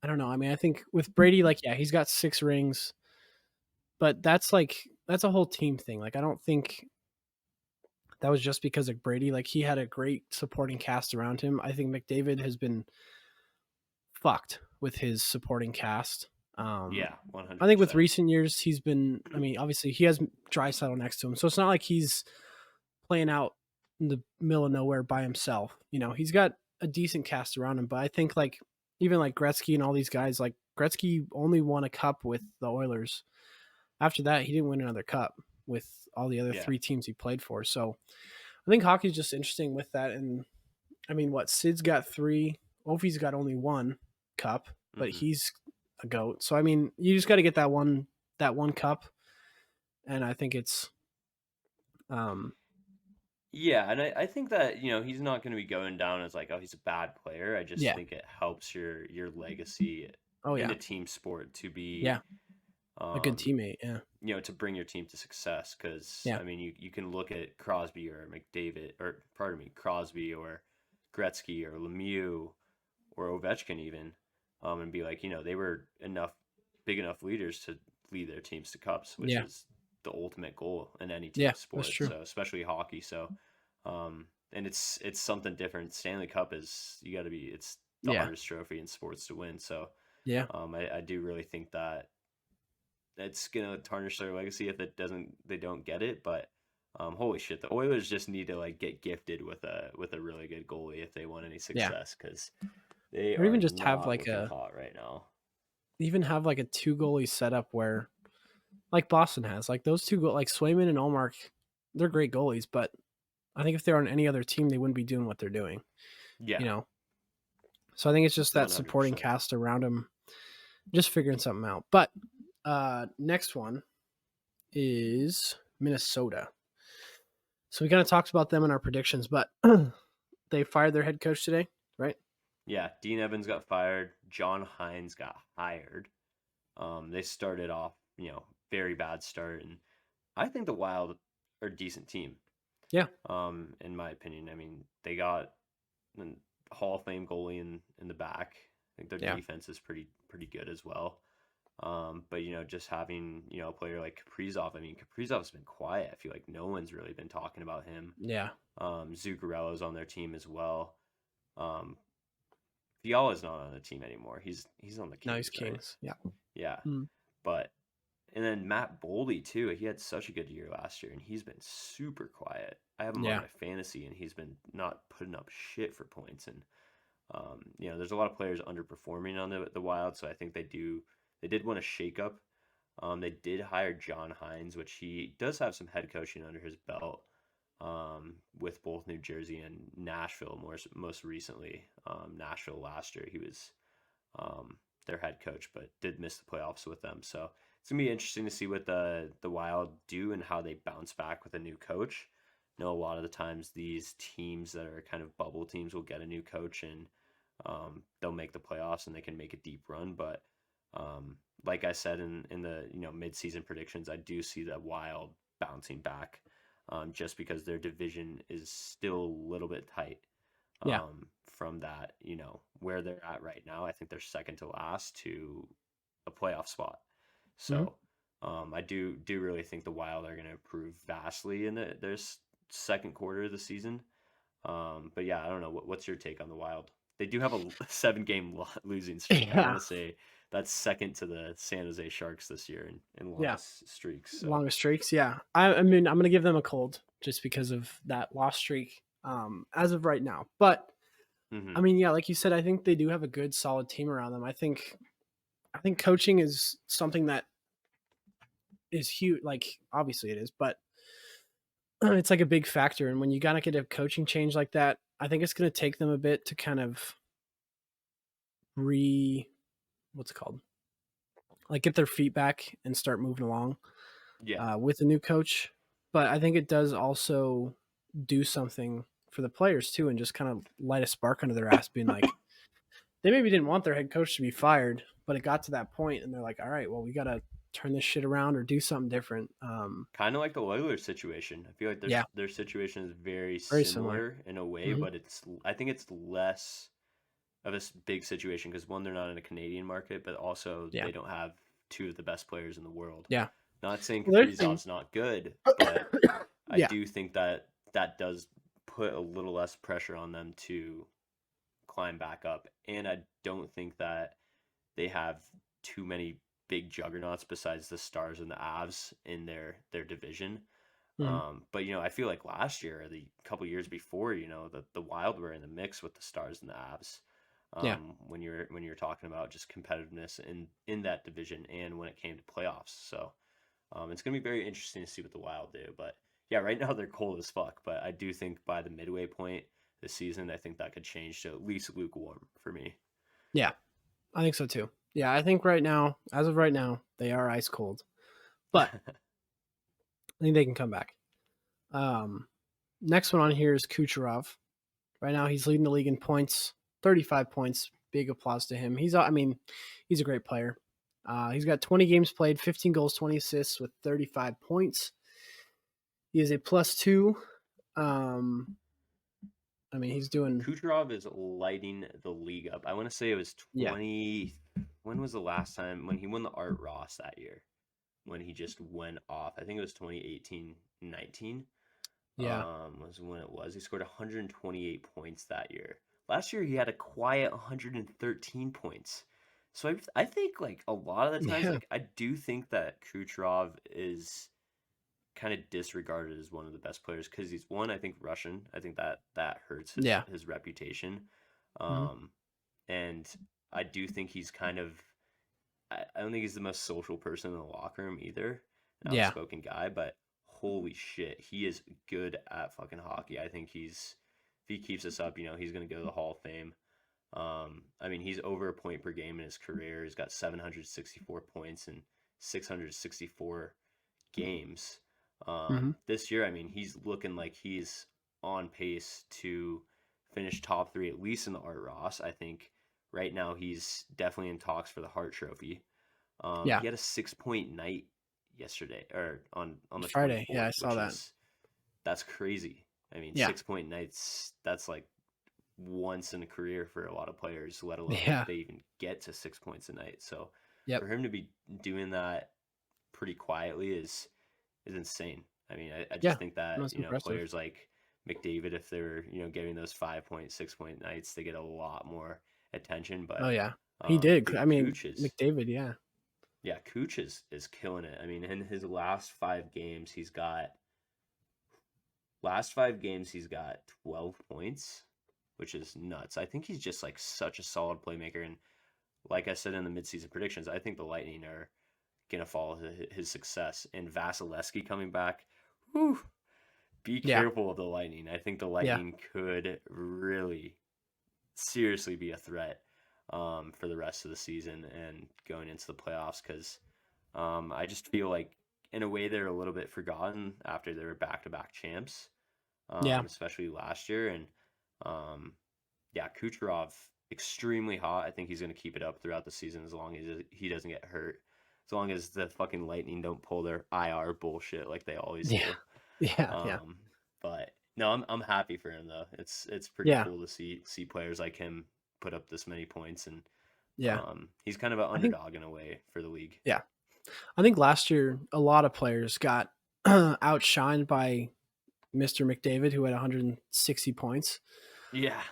I don't know. I mean, I think with Brady, like, yeah, he's got 6 rings, but that's a whole team thing. Like, I don't think that was just because of Brady. Like, he had a great supporting cast around him. I think McDavid has been fucked with his supporting cast. yeah, one I hundred think with percent. recent years, he's been. I mean, obviously, he has Draisaitl next to him, so it's not like he's playing out in the middle of nowhere by himself. He's got a decent cast around him, but I think like even like Gretzky and all these guys, like Gretzky only won a cup with the Oilers. After that, he didn't win another cup with all the other Yeah. 3 teams he played for. So I think hockey's just interesting with that. And I mean, what Sid's got 3, Ofi's got only 1 cup, but Hmm. he's a goat. So I mean, you just got to get that one cup, and I think it's um Yeah, and I think that he's not going to be going down as like, oh, he's a bad player. I just yeah. think it helps your legacy Oh in yeah. a team sport to be Yeah. A good um teamate. Yeah. to bring your team to success. Because Yeah. I mean, you can look at Crosby or McDavid, or pardon me, Crosby or Gretzky or Lemieux or Ovechkin even, and be like, they were big enough leaders to lead their teams to cups, which Yeah. is the ultimate goal in any team Yeah, that's sport, true. so especially hockey. So, and it's something different. Stanley Cup is you got to be. It's the Yeah, hardest trophy in sports to win. So, yeah, I do really think that it's gonna tarnish their legacy if they don't get it. But holy shit, the Oilers just need to like get gifted with a really good goalie if they want any yeah. success because they Or are even just have not like looking a hot right now. two goalie setup where like Boston has like those like Swayman and Allmark, they're great goalies, but I think if they're on any other team, they wouldn't be doing what they're doing. You Yeah, know, so I think it's just that one hundred supporting percent. cast around them, just figuring something out. But next one is Minnesota. So we kind of talked about them in our predictions, but they fired their head coach today, right? Yeah, Dean Evans got fired. John Hines got hired. They started off, very bad start, and I think the Wild are a decent team. Yeah, In my opinion, I mean they got a Hall of Fame goalie in the back. I think their yeah, defense is pretty good as well. But just having a player like Kaprizov. I mean, Kaprizov's been quiet. I feel like no one's really been talking about him. yeah. Zuccarello's on their team as well. Um, Fiala's not on the team anymore. He's on the Now he's Kings, right? Kings. Yeah. Yeah, Mm. but and then Matt Boldy too. He had such a good year last year, and he's been super quiet. I have him on Yeah. my fantasy, and he's been not putting up shit for points. And there's a lot of players underperforming on the Wild, so I think they did want a shakeup. They did hire John Hines, which he does have some head coaching under his belt. With both New Jersey and Nashville, most recently. Nashville last year, he was their head coach, but did miss the playoffs with them. So it's gonna be interesting to see what the Wild do and how they bounce back with a new coach. I know a lot of the times these teams that are kind of bubble teams will get a new coach and they'll make the playoffs and they can make a deep run. But like I said in the midseason predictions, I do see the Wild bouncing back just because their division is still a little bit tight Yeah. from that, where they're at right now. I think they're second to last to a playoff spot. Hmm. So I do really think the Wild are going to improve vastly in their second quarter of the season. But yeah, I don't know. What's your take on the Wild? They do have a 7-game losing streak. I Yeah. want to say that's second to the San Jose Sharks this year in Yeah. longest streaks. So Longest streaks. Yeah. I mean, I'm going to give them a cold just because of that lost streak as of right now. But I hmm mean, yeah, like you said, I think they do have a good, solid team around them. I think coaching is something that is huge. Like, obviously it is, but it's like a big factor. And when you gotta get a coaching change like that, I think it's gonna take them a bit to kind of re what's it called? Like get their feet back and start moving along yeah, with a new coach. But I think it does also do something for the players too, and just kind of light a spark under their ass, being like, they maybe didn't want their head coach to be fired, but it got to that point, and they're like, all right, well, we gotta turn this shit around or do something different. kind of like the Oilers situation. I feel like Yeah, their situation is very very similar. similar in a way, Hmm. but I think it's less of a big situation because one, they're not in a Canadian market, but also Yeah, they don't have two of the best players in the world. yeah. Not saying Well, there's thing. Kaprizov's not good, but I Yeah, do think that that does put a little less pressure on them to climb back up. And I don't think that they have too many big juggernauts besides the Stars and the Avs in their division. mhm. But I feel like last year or the couple years before, the Wild were in the mix with the Stars and the Avs. Yeah, When you're talking about just competitiveness in that division and when it came to playoffs. So it's gonna be very interesting to see what the Wild do. But yeah, right now they're cold as fuck. But I do think by the midway point this season, I think that could change to at least lukewarm for me. yeah. I think so too. Yeah, I think right now, as of right now, they are ice cold, but I think they can come back. Um, Next one on here is Kucherov. Right now, he's leading the league in points, 35 points. Big applause to him. I mean, he's a great player. He's got 20 games played, 15 goals, 20 assists with 35 points. He is a +2. Um, I mean, he's doing, Kucherov is lighting the league up. I want to say it was yeah. 20. When was the last time when he won the Art Ross that year? when he just went off. I think it was 2018-19 Yeah. was when it was. He scored 128 points that year. Last year he had a quiet 113 points. So I think like a lot of the times, Yeah. like I do think that Kucherov is kind of disregarded as one of the best players because he's one, I think Russian. I think that hurts Yeah. his reputation. Hmm. Um, and I do think he's kind of I don't think he's the most social person in the locker room either, an Yeah. outspoken guy, but holy shit, he is good at fucking hockey. I think if he keeps this up, he's gonna go to the Hall of Fame. I mean, he's over a point per game in his career. He's got 764 points in 664 games. Hmm. This year, I mean, he's looking like he's on pace to finish top three, at least in the Art Ross. I think right now he's definitely in talks for the Hart Trophy. Yeah. He had a 6 point night yesterday or on the Friday. Yeah, I 24th, saw which that. is that's crazy. I mean, Yeah. 6 point nights, that's like once in a career for a lot of players, let alone if Yeah. they even get to 6 points a night. So Yep. for him to be doing that pretty quietly is insane. I mean, I just Yeah. think that, That's impressive. players like McDavid, if they were, getting those 5 point, 6 point nights, they get a lot more attention. Oh But yeah. He did. dude, I mean, Cooch is McDavid. Yeah. yeah, Cooch is killing it. I mean, in his last 5 games he's got 12 points, which is nuts. I think he's just like such a solid playmaker. And like I said in the midseason predictions, I think the Lightning are gonna follow his success. And Vasilevsky coming back, whew, be Yeah. careful of the Lightning. I think the Yeah. Lightning could really seriously be a threat for the rest of the season and going into the playoffs because I just feel like in a way they're a little bit forgotten after they were back-to-back champs, Yeah. especially last year. And um, yeah, Kucherov extremely hot. I think he's going to keep it up throughout the season as long as he doesn't get hurt. As long as the fucking Lightning don't pull their IR bullshit like they always Yeah. do. Yeah. Yeah. Um, but no, I'm happy for him though. It's pretty Yeah. cool to see players like him put up this many points, and Yeah. he's kind of an I think. underdog in a way for the league. Yeah. I think last year a lot of players got outshined by Mr. McDavid, who had 160 points. Yeah,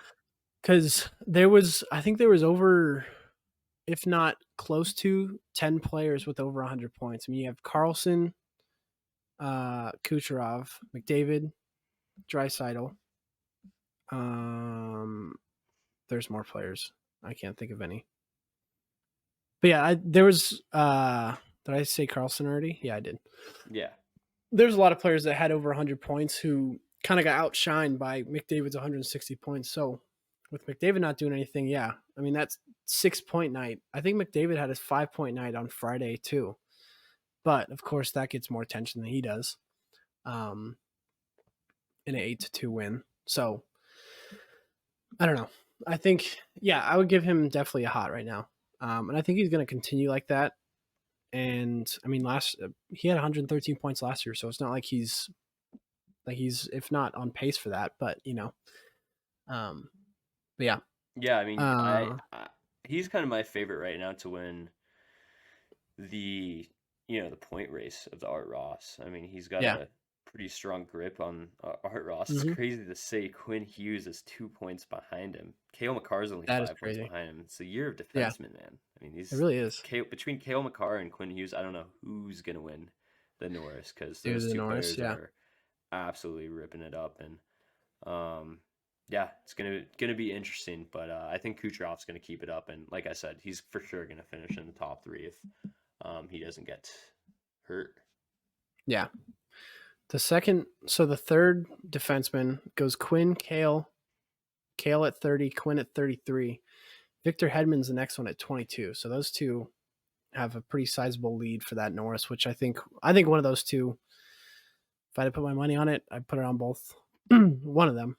Because I think there was over, if not close to, 10 players with over 100 points. I mean, you have Carlson, Kucherov, McDavid, Draisaitl. There's more players. I can't think of any. But yeah, there was. Did I say Carlson already? Yeah, I did. yeah, There's a lot of players that had over 100 points who kind of got outshined by McDavid's 160 points. So with McDavid not doing anything, yeah, I mean that's 6 point night. I think McDavid had his 5 point night on Friday too, but of course that gets more attention than he does. In an 8-2 win. So I don't know. I think I would give him definitely a hot right now, and I think he's going to continue like that. And I mean, he had 113 points last year, so it's not like he's if not on pace for that, but but yeah, yeah. I mean, uh, he's kind of my favorite right now to win the the point race of the Art Ross. I mean, he's got yeah, a pretty strong grip on Art Ross. It's hmm crazy to say Quinn Hughes is 2 points behind him. Cale Makar is only that is 5 points crazy. behind him. It's a year of Yeah, defenseman, man. I mean, it these really is. Between Cale Makar and Quinn Hughes, I don't know who's gonna win the Norris because Dude, those the two Norris, players yeah, are absolutely ripping it up. And yeah, it's gonna be interesting. But I think Kucherov's gonna keep it up, and like I said, he's for sure gonna finish in the top three if he doesn't get hurt. yeah. The third defenseman goes Quinn, Kale at 30, Quinn at 33. Victor Hedman's the next one at 22. So those two have a pretty sizable lead for that Norris, which I think one of those two, if I had to put my money on it, I'd put it on both. One of them.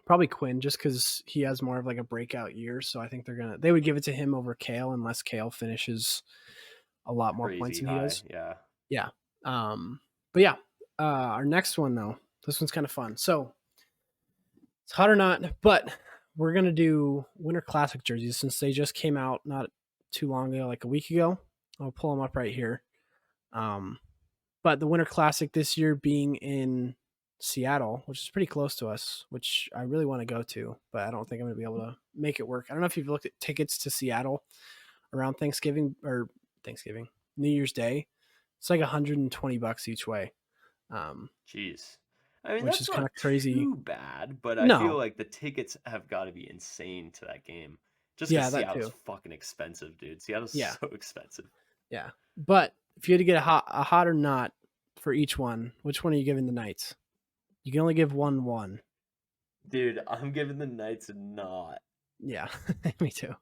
Probably Quinn, just because he has more of like a breakout year. So I think they would give it to him over Kale unless Kale finishes a lot more points Crazy than he high, does. yeah. Yeah. But yeah, our next one though, this one's kind of fun. So it's hot or not, but we're gonna do Winter Classic jerseys since they just came out not too long ago, like a week ago. I'll pull them up right here. Um, but the Winter Classic this year being in Seattle, which is pretty close to us, which I really want to go to, but I don't think I'm going to be able to make it work. I don't know if you've looked at tickets to Seattle around Thanksgiving, New Year's Day. It's like $120 each way, Jeez. I mean, which that's is kind not of crazy. too bad, but I feel No, like the tickets have got to be insane to that game. Just because yeah, that Seattle's too. fucking expensive, dude. Seattle's Yeah, so expensive. yeah. But if you had to get a hot or not for each one, which one are you giving the Knights? You can only give one. Dude, I'm giving the Knights a not. Yeah, me too.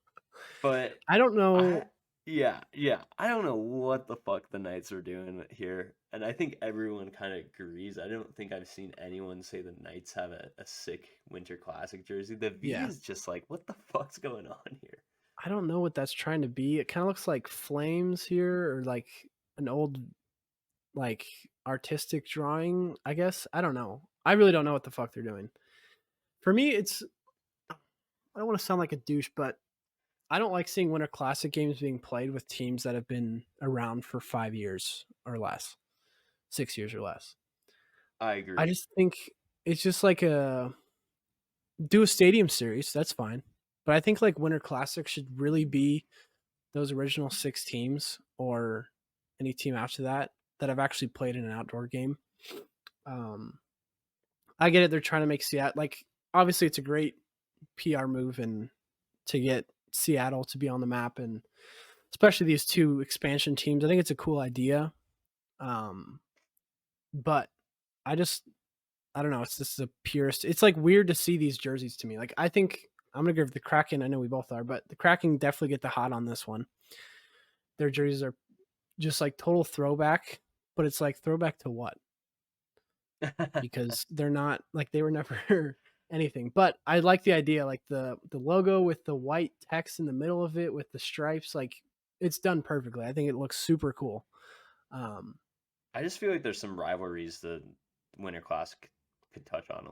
But I don't I know. yeah. I don't know what the fuck the Knights are doing here. And I think everyone kind of agrees. I don't think I've seen anyone say the Knights have a sick Winter Classic jersey. The V Yeah, is just like, what the fuck's going on here? I don't know what that's trying to be. It kind of looks like flames here, or like an old like artistic drawing. I guess I don't know. I really don't know what the fuck they're doing. For me, it's I don't want to sound like a douche, but I don't like seeing Winter Classic games being played with teams that have been around for 5 years or less, 6 years or less. I I agree. just think it's just like a do a stadium series. That's fine, but I think like Winter Classic should really be those original six teams or any team after that that have actually played in an outdoor game. Um, I get it. They're trying to make Seattle like obviously it's a great PR move and to get Seattle to be on the map and especially these two expansion teams. I think it's a cool idea. Um, but I just I don't know. It's just a purist. It's like weird to see these jerseys to me. Like I think I'm gonna give the Kraken. I know we both are, but the Kraken definitely get the hot on this one. Their jerseys are just like total throwback, but it's like throwback to what? Because they're not like they were never anything. But I like the idea, like the logo with the white text in the middle of it with the stripes. Like it's done perfectly. I think it looks super cool. Um, I just feel like there's some rivalries the Winter Classic could touch on a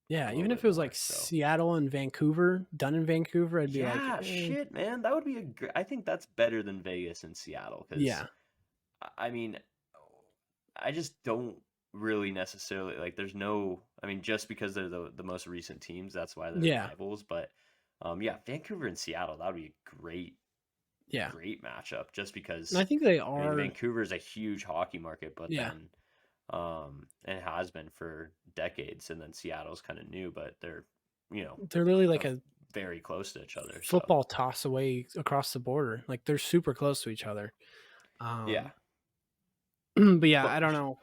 yeah, little even if bit it was like more. So Seattle and Vancouver, done in Vancouver, I'd be like, yeah, shit, man, that would be I think that's better than Vegas and Seattle because yeah, I mean, I just don't really necessarily like. There's no, I mean, just because they're the most recent teams, that's why they're yeah, rivals. But yeah, Vancouver and Seattle, that would be a yeah. great matchup. Just And I because, think they I mean, are, Vancouver is a huge hockey market, but yeah. then and has been for decades, and then Seattle's kind of new, but they're you know They're literally like a, a very close to each other. So football toss away across the border. Like they're super close to each other. yeah, Um, but yeah, but I don't know.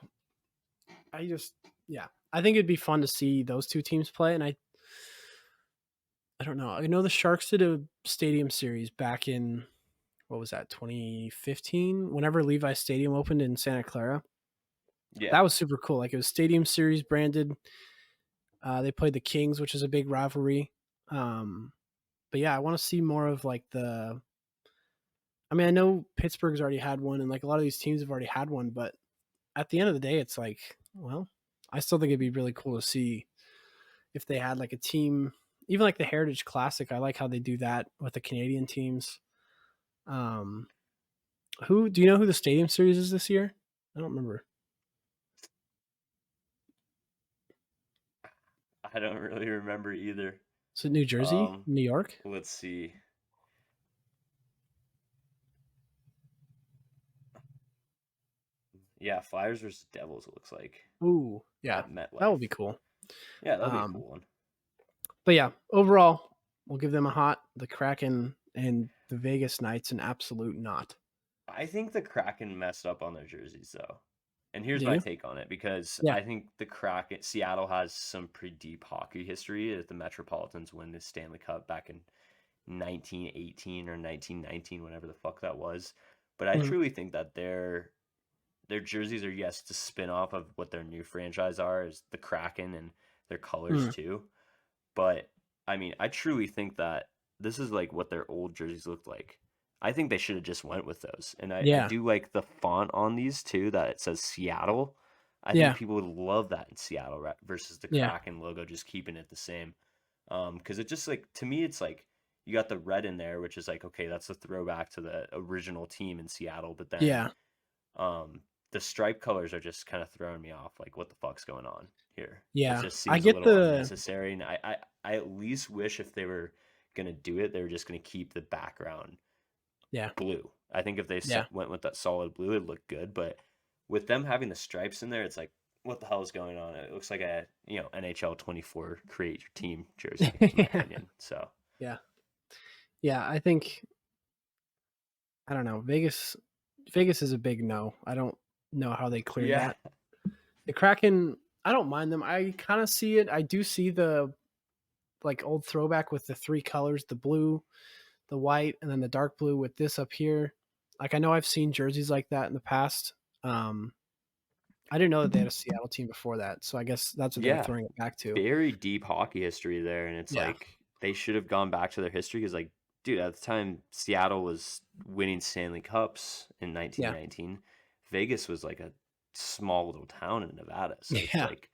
I just yeah, I think it'd be fun to see those two teams play, and I don't know. I know the Sharks did a stadium series back in what was that 2015? Whenever Levi Stadium opened in Santa Clara, yeah, that was super cool. Like it was stadium series branded. They played the Kings, which is a big rivalry. Um, but yeah, I want to see more of like the. I mean, I know Pittsburgh's already had one, and like a lot of these teams have already had one, but at the end of the day, it's like, well, I still think it'd be really cool to see if they had like a team, even like the Heritage Classic. I like how they do that with the Canadian teams. Um, who do you know who the Stadium Series is this year? I don't remember. I don't really remember either. Is it New Jersey, Um, New York? let's see. Yeah, Flyers versus Devils. It looks like Ooh, yeah, at that would MetLife. be cool. Yeah, that'll be a Um, cool one. but yeah, overall, we'll give them a hot. The Kraken and the Vegas Knights an absolute not. I think the Kraken messed up on their jerseys though, and here's Do my you? take on it because Yeah. I think the Kraken Seattle has some pretty deep hockey history. If the Metropolitans win the Stanley Cup back in 1918 or 1919, whenever the fuck that was, but I Mhm. truly think that their jerseys are yes to spin off of what their new franchise are is the Kraken and their colors Mhm. too. But I mean, I truly think that this is like what their old jerseys looked like. I think they should have just went with those. And I Yeah. do like the font on these too that it says Seattle. I think Yeah. people would love that in Seattle versus the Yeah. Kraken logo, just keeping it the same. Because it just like to me, it's like you got the red in there, which is like okay, that's a throwback to the original team in Seattle. But then Yeah. The stripe colors are just kind of throwing me off. Like, what the fuck's going on here? It Yeah, just I seems a get little the unnecessary, and I at least wish if they were gonna do it, they were just gonna keep the background yeah, blue. I think if they yeah. went with that solid blue, it'd look good. But with them having the stripes in there, it's like, what the hell is going on? It looks like a NHL 24 create your team jersey, in my Yeah. opinion. So Yeah. Yeah, I think I don't know. Vegas is a big no. I don't know how they cleared yeah, that. The Kraken, I don't mind them. I kind of see it. I do see the like old throwback with the three colors, the blue, the white, and then the dark blue with this up here. Like I know I've seen jerseys like that in the past. Um I didn't know that they had a Seattle team before that. So I guess that's what they're yeah, throwing it back to. very deep hockey history there, and it's Yeah. like they should have gone back to their history because, like, dude, at the time Seattle was winning Stanley Cups in Yeah. 1919. Vegas was like a small little town in Nevada, so it's Yeah. like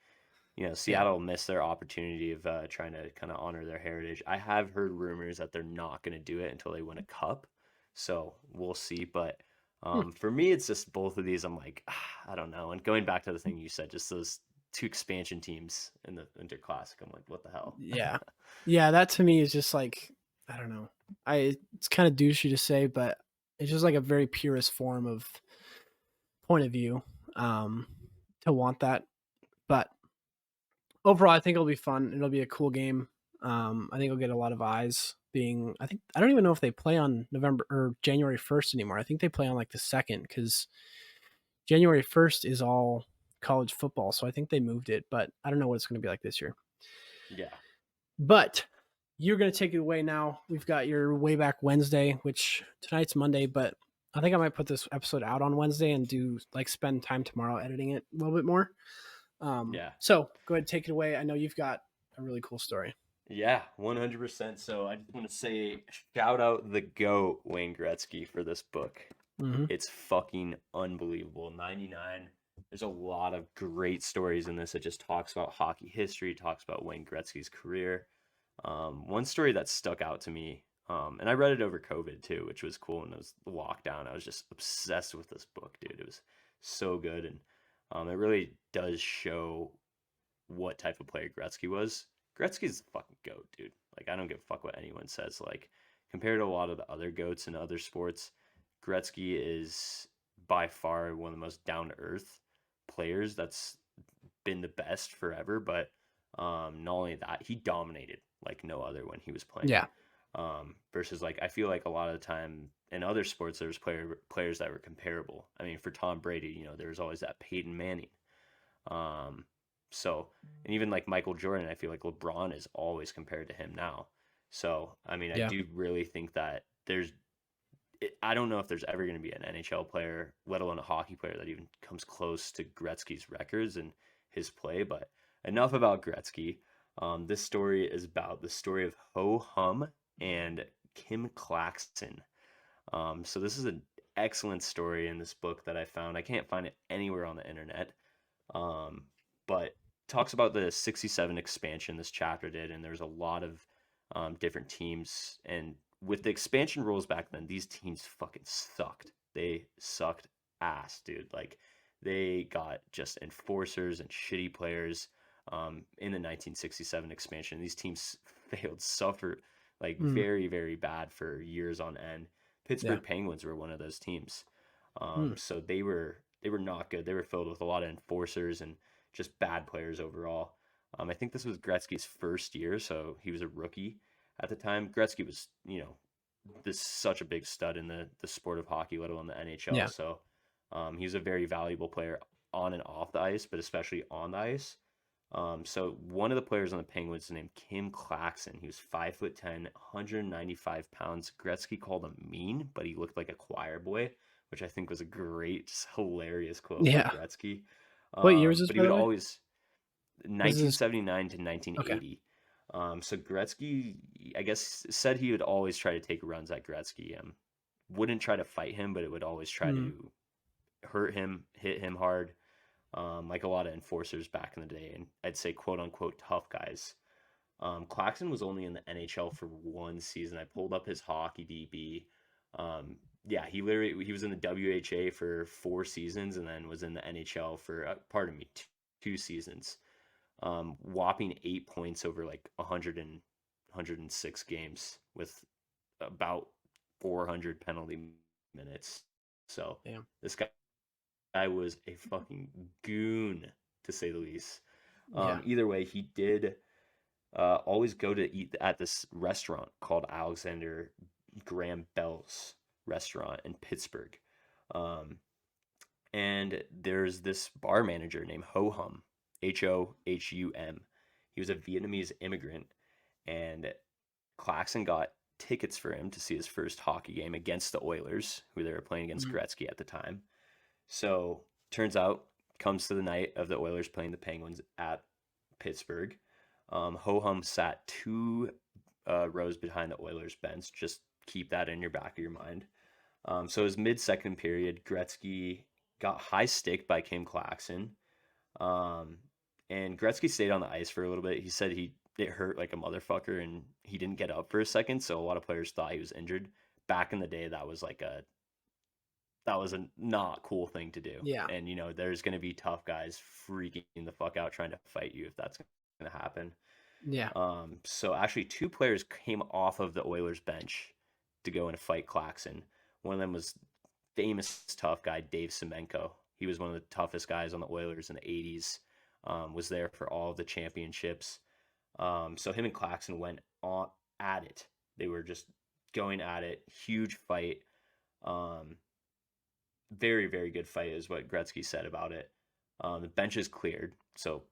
Yeah. Seattle missed their opportunity of trying to kind of honor their heritage. I have heard rumors that they're not going to do it until they win a cup, so we'll see. But Hmm. for me, it's just both of these. I'm like, I don't know. And going back to the thing you said, just those two expansion teams in the Interclassic, I'm like, what the hell? Yeah. Yeah, that to me is just like I don't know. It's kind of douchey to say, but it's just like a very purest form of point of view um to want that. But overall I think it'll be fun. It'll be a cool game. I think it'll get a lot of eyes being I don't even know if they play on November or January 1st anymore. I think they play on like the 2nd cuz January 1st is all college football, so I think they moved it, but I don't know what it's going to be like this year. Yeah, But you're going to take it away now. We've got your way back Wednesday, which tonight's Monday, but I think I might put this episode out on Wednesday and do like spend time tomorrow editing it a little bit more. yeah, So go ahead, take it away. I know you've got a really cool story. yeah, 100%. So I just want to say, shout out the GOAT Wayne Gretzky for this book. Mm-hmm. It's fucking unbelievable. 99. There's a lot of great stories in this. It just talks about hockey history, talks about Wayne Gretzky's career. One story that stuck out to me, and I read it over COVID too, which was cool. And it was the lockdown. I was just obsessed with this book, dude. It was so good, and it really does show what type of player Gretzky was. Gretzky's the fucking goat, dude. Like, I don't give a fuck what anyone says. Like, compared to a lot of the other goats in other sports, Gretzky is by far one of the most down to earth players that's been the best forever. But not only that, he dominated like no other when he was playing. Yeah. Versus, like, I feel like a lot of the time in other sports there's players that were comparable. I mean, for Tom Brady, there was always that Peyton Manning. Um, so, and even like Michael Jordan, I feel like LeBron is always compared to him now. So, I mean, I Yeah. do really think that I don't know if there's ever going to be an NHL player, let alone a hockey player, that even comes close to Gretzky's records and his play. But enough about Gretzky. This story is about the story of Ho Hum and Kim Claxton. So this is an excellent story in this book that I found. I can't find it anywhere on the internet. Um, but talks about the 67 expansion this chapter did, and there's a lot of different teams. And with the expansion rules back then, these teams fucking sucked. They sucked ass, dude. Like, they got just enforcers and shitty players in the 1967 expansion. These teams failed, suffered like Mm. very, very bad for years on end. Yeah. Pittsburgh Penguins were one of those teams. Mm. So they were not good. They were filled with a lot of enforcers and just bad players overall. I think this was Gretzky's first year, so he was a rookie at the time. Gretzky was, this such a big stud in the sport of hockey, let alone the NHL. Yeah. So he was a very valuable player on and off the ice, but especially on the ice. So one of the players on the Penguins is named Kim Claxton. He was 5'10", 195 pounds. Gretzky called him mean, but he looked like a choir boy, which I think was a great, just hilarious quote from Yeah. Gretzky. What year was this, But he by would the way? always This is 1979 to okay. 1980. So Gretzky, I guess, said he would always try to take runs at Gretzky. Wouldn't try to fight him, but it would always try Mm. to hurt him, hit him hard, like a lot of enforcers back in the day, and I'd say quote unquote tough guys. Claxton was only in the NHL for one season. I pulled up his hockey DB. Yeah, he was in the WHA for 4 seasons and then was in the NHL for pardon me, 2 seasons. Whopping 8 points over like 106 games with about 400 penalty minutes. So Damn. this guy was a fucking goon to say the least. Yeah. Either way, he did always go to eat at this restaurant called Alexander Graham Bell's restaurant in Pittsburgh. Um, and there's this bar manager named Ho Hum, Hohum. He was a Vietnamese immigrant, and Claxon got tickets for him to see his first hockey game against the Oilers, who they were playing against Mhm. Gretzky at the time. So turns out, comes to the night of the Oilers playing the Penguins at Pittsburgh. Ho Hum sat 2 rows behind the Oilers bench. Just keep that in your back of your mind. So it was mid-second period. Gretzky got high sticked by Kim Claxon. Um, and Gretzky stayed on the ice for a little bit. He said it hurt like a motherfucker and he didn't get up for a second, so a lot of players thought he was injured. Back in the day, that was a not cool thing to do. Yeah. And there's gonna be tough guys freaking the fuck out trying to fight you if that's gonna happen. Yeah. So actually 2 players came off of the Oilers bench to go and fight Claxon. One of them was famous tough guy Dave Semenko. He was one of the toughest guys on the Oilers in the 80s. Was there for all of the championships. So him and Claxon went on at it. They were just going at it. Huge fight. Very, very good fight is what Gretzky said about it. The bench is cleared, so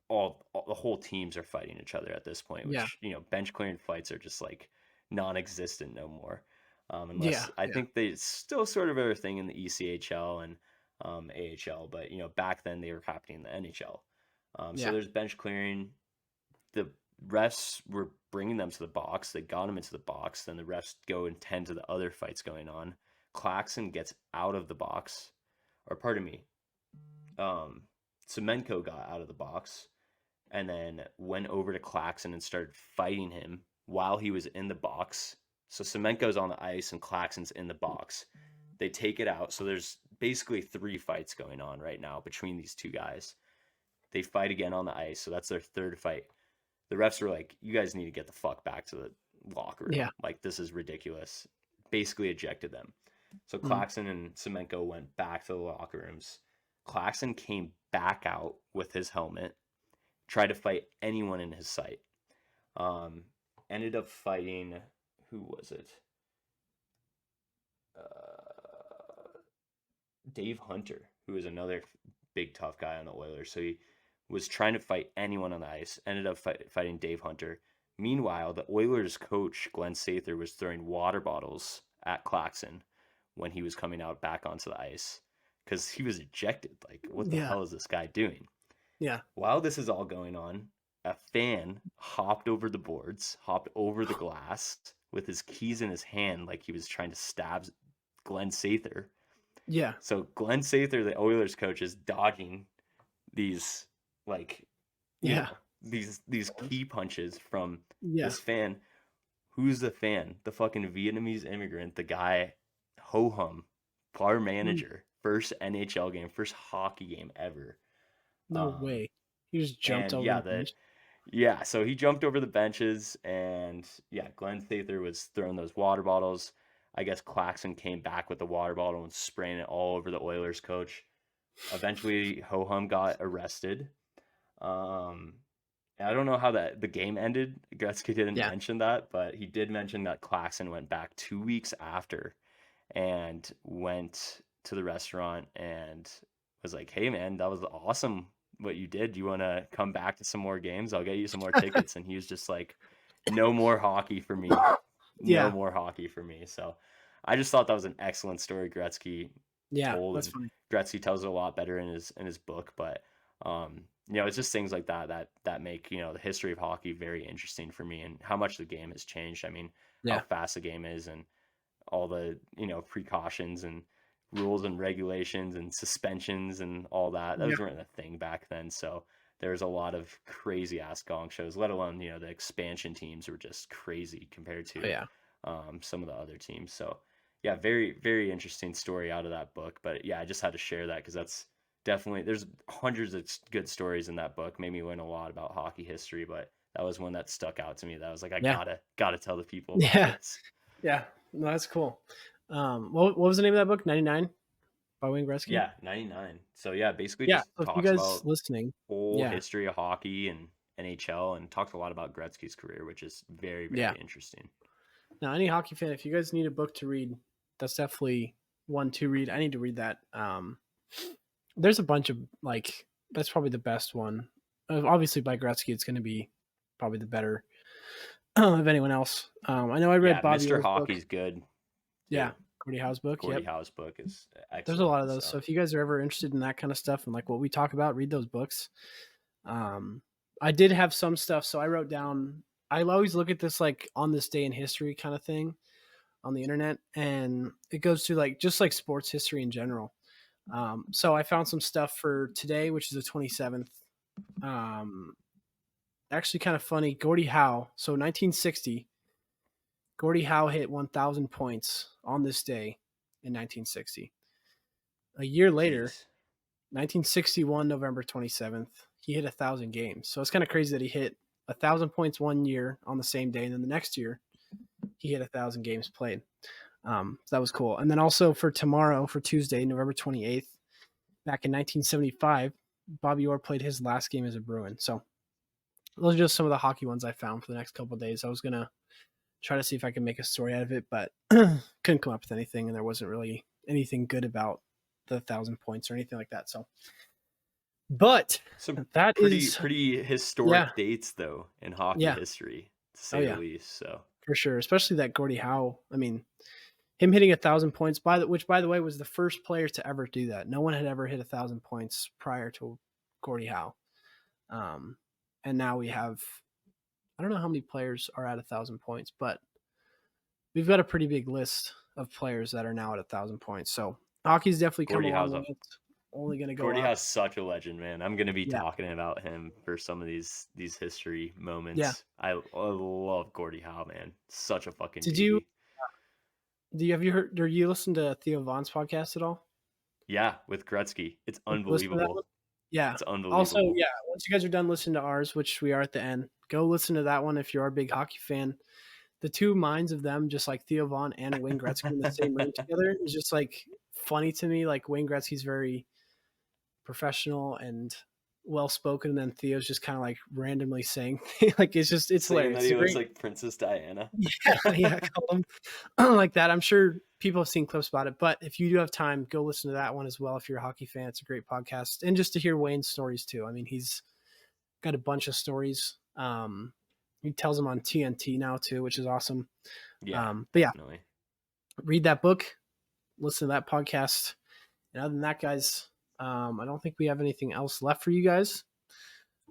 all the whole teams are fighting each other at this point, Yeah. which bench clearing fights are just like non-existent no more. Yeah. Unless I Yeah. think they still sort of are a thing in the ECHL and AHL, but back then they were happening in the NHL. So Yeah. there's bench clearing. The refs were bringing them to the box. They got them into the box. Then the refs go and tend to the other fights going on. Claxon gets out of the box, or pardon me, Semenko got out of the box and then went over to Claxon and started fighting him while he was in the box. So Semenko's on the ice and Claxon's in the box. They take it out. So there's basically 3 fights going on right now between these 2 guys. They fight again on the ice. So that's their 3rd fight. The refs were like, you guys need to get the fuck back to the locker room. Yeah. Like, this is ridiculous. Basically ejected them. So Mhm. Claxon and Semenko went back to the locker rooms. Claxon came back out with his helmet, tried to fight anyone in his sight. Ended up fighting, who was it? Dave Hunter, who was another big tough guy on the Oilers. So he was trying to fight anyone on the ice. Ended up fighting Dave Hunter. Meanwhile, the Oilers coach Glenn Sather was throwing water bottles at Claxon when he was coming out back onto the ice because he was ejected. Like, what the Yeah. hell is this guy doing? Yeah. While this is all going on, a fan hopped over the boards, hopped over the glass with his keys in his hand, like he was trying to stab Glenn Sather. Yeah. So Glenn Sather, the Oilers coach, is dodging these like Yeah. these key punches from Yeah. this fan. Who's the fan? The fucking Vietnamese immigrant, the guy Ho Hum, bar manager, first NHL game, first hockey game ever. No way. He just jumped And over the bench. so he jumped over the benches and Glenn Sather was throwing those water bottles. I guess Claxon came back with the water bottle and spraying it all over the Oilers coach. Eventually, Ho Hum got arrested. I don't know how the game ended. Gretzky didn't Yeah. mention that, but he did mention that Claxon went back 2 weeks after and went to the restaurant and was like, "Hey, man, that was awesome what you did. Do you want to come back to some more games? I'll get you some more tickets." And he was just like, "No more hockey for me. No Yeah. more hockey for me." So I just thought that was an excellent story Gretzky Yeah. told, That's and funny. Gretzky tells it a lot better in his book. But it's just things like that make the history of hockey very interesting for me and how much the game has changed. I mean, how Yeah. fast the game is and all the precautions and rules and regulations and suspensions and all that. Yeah. Those weren't a thing back then. So there's a lot of crazy ass gong shows, let alone the expansion teams were just crazy compared Oh, to yeah. some of the other teams. So yeah, very, very interesting story out of that book. But yeah, I just had to share that because that's definitely there's hundreds of good stories in that book. Made me learn a lot about hockey history, but that was one that stuck out to me. That was like, I Yeah. gotta tell the people about Yeah. this. Yeah. No, that's cool. What was the name of that book? 99 by Wayne Gretzky. Yeah, 99. So yeah, basically Yeah. just So if you talks guys about listening, whole yeah, history of hockey and NHL and talks a lot about Gretzky's career, which is very, yeah. very interesting. Now, any hockey fan, if you guys need a book to read, that's definitely one to read. I need to read that. There's a bunch of like that's probably the best one. Obviously, by Gretzky, it's going to be probably the better of anyone else. I know I read Yeah, Bobby Mr. Orr's book. Hockey's good Yeah, too. Gordie Howe's book. Gordie Yep. Howe's book is There's a lot excellent. of those. So So if you guys are ever interested in that kind of stuff and like what we talk about, read those books. Um, I did have some stuff, so I wrote down. I always look at this like on this day in history kind of thing on the internet, and it goes through like just like sports history in general. So I found some stuff for today, which is the 27th. Um, Actually, kind of funny. Gordie Howe. So 1960, Gordie Howe hit 1,000 points on this day in 1960. A year later, jeez. 1961, November 27th, he hit 1,000 games. So it's kind of crazy that he hit 1,000 points one year on the same day, and then the next year he hit 1,000 games played. So that was cool. And then also for tomorrow, for Tuesday, November 28th, back in 1975, Bobby Orr played his last game as a Bruin. So those are just some of the hockey ones I found for the next couple of days. I was gonna try to see if I could make a story out of it, but couldn't come up with anything, and there wasn't really anything good about the 1,000 points or anything like that. So, but Some that is, pretty yeah, historic dates though in hockey yeah, history, to oh say the yeah, least. So for sure. Especially that Gordie Howe. I mean, him hitting 1,000 points which by the way was the first player to ever do that. No one had ever hit 1,000 points prior to Gordie Howe. Um, and now we have, I don't know how many players are at 1,000 points, but we've got a pretty big list of players that are now at 1,000 points. So hockey's definitely come a Gordie long Howe's way. a It's only going to go Gordie up. Howe's such a legend, man. I'm gonna be Yeah, talking about him for some of these history yeah. moments. I love Gordie Howe, man. Such a fucking Did you? beauty. Do you have you heard? Or you listen to Theo Vaughn's podcast at all? Yeah, with Gretzky, it's Did you listen to that one? unbelievable. Yeah. It's Also, unbelievable. yeah. Once you guys are done listening to ours, which we are at the end, go listen to that one if you are a big hockey fan. The two minds of them, just like Theo Vaughn and Wayne Gretzky in the same room together, is just like funny to me. Like Wayne Gretzky's very professional and well spoken, and then Theo's just kind of like randomly saying like it's Saying that hilarious. It's he a looks great like Princess Diana. yeah, yeah, call them like that. I'm sure people have seen clips about it, but if you do have time, go listen to that one as well. If you're a hockey fan, it's a great podcast, and just to hear Wayne's stories too. I mean, he's got a bunch of stories. He tells them on TNT now too, which is awesome. Yeah, But yeah, definitely. read that book, listen to that podcast. And other than that, guys, I don't think we have anything else left for you guys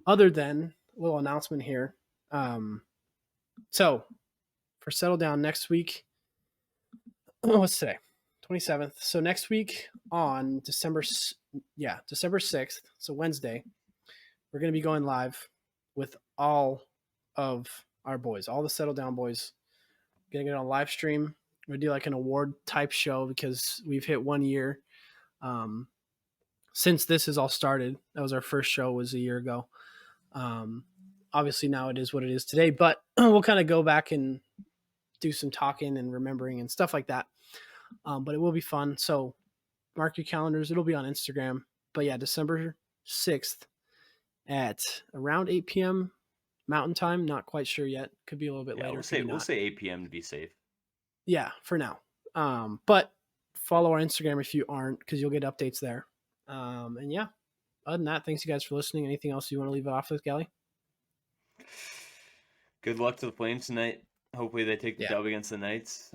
other than a little announcement here. So for Settle Down next week, what's today? 27th. So next week on December 6th, so Wednesday, we're going to be going live with all of our boys, all the Settle Down boys. Going to get on a live stream. We're going to do like an award type show because we've hit 1 year since this has all started. That was our first show, was a year ago. Obviously now it is what it is today, but we'll kind of go back and do some talking and remembering and stuff like that. But it will be fun. So mark your calendars. It'll be on Instagram. But yeah, December 6th at around 8 p.m. Mountain Time. Not quite sure yet. Could be a little bit Yeah, later. we'll say 8 p.m. to be safe. Yeah, for now. But follow our Instagram if you aren't, because you'll get updates there. And yeah, other than that, thanks you guys for listening. Anything else you want to leave it off with, Gally? Good luck to the Flames tonight. Hopefully they take the Yeah. dub against the Knights.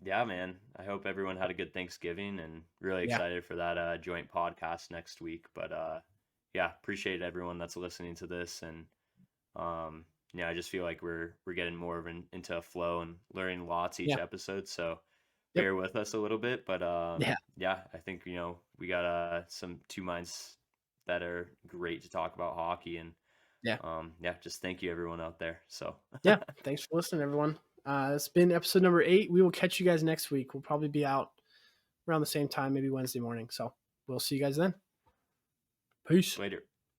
Yeah, man. I hope everyone had a good Thanksgiving and really Yeah. excited for that joint podcast next week. But yeah, appreciate everyone that's listening to this, and yeah, I just feel like we're getting more of into a flow and learning lots each Yeah. episode. So Yep. bear with us a little bit, but Yeah. yeah, I think we got some two minds that are great to talk about hockey, and Yeah. yeah, just thank you everyone out there. So Yeah. Thanks for listening, everyone. It's been episode number 8. We will catch you guys next week. We'll probably be out around the same time, maybe Wednesday morning. So we'll see you guys then. Peace. Later.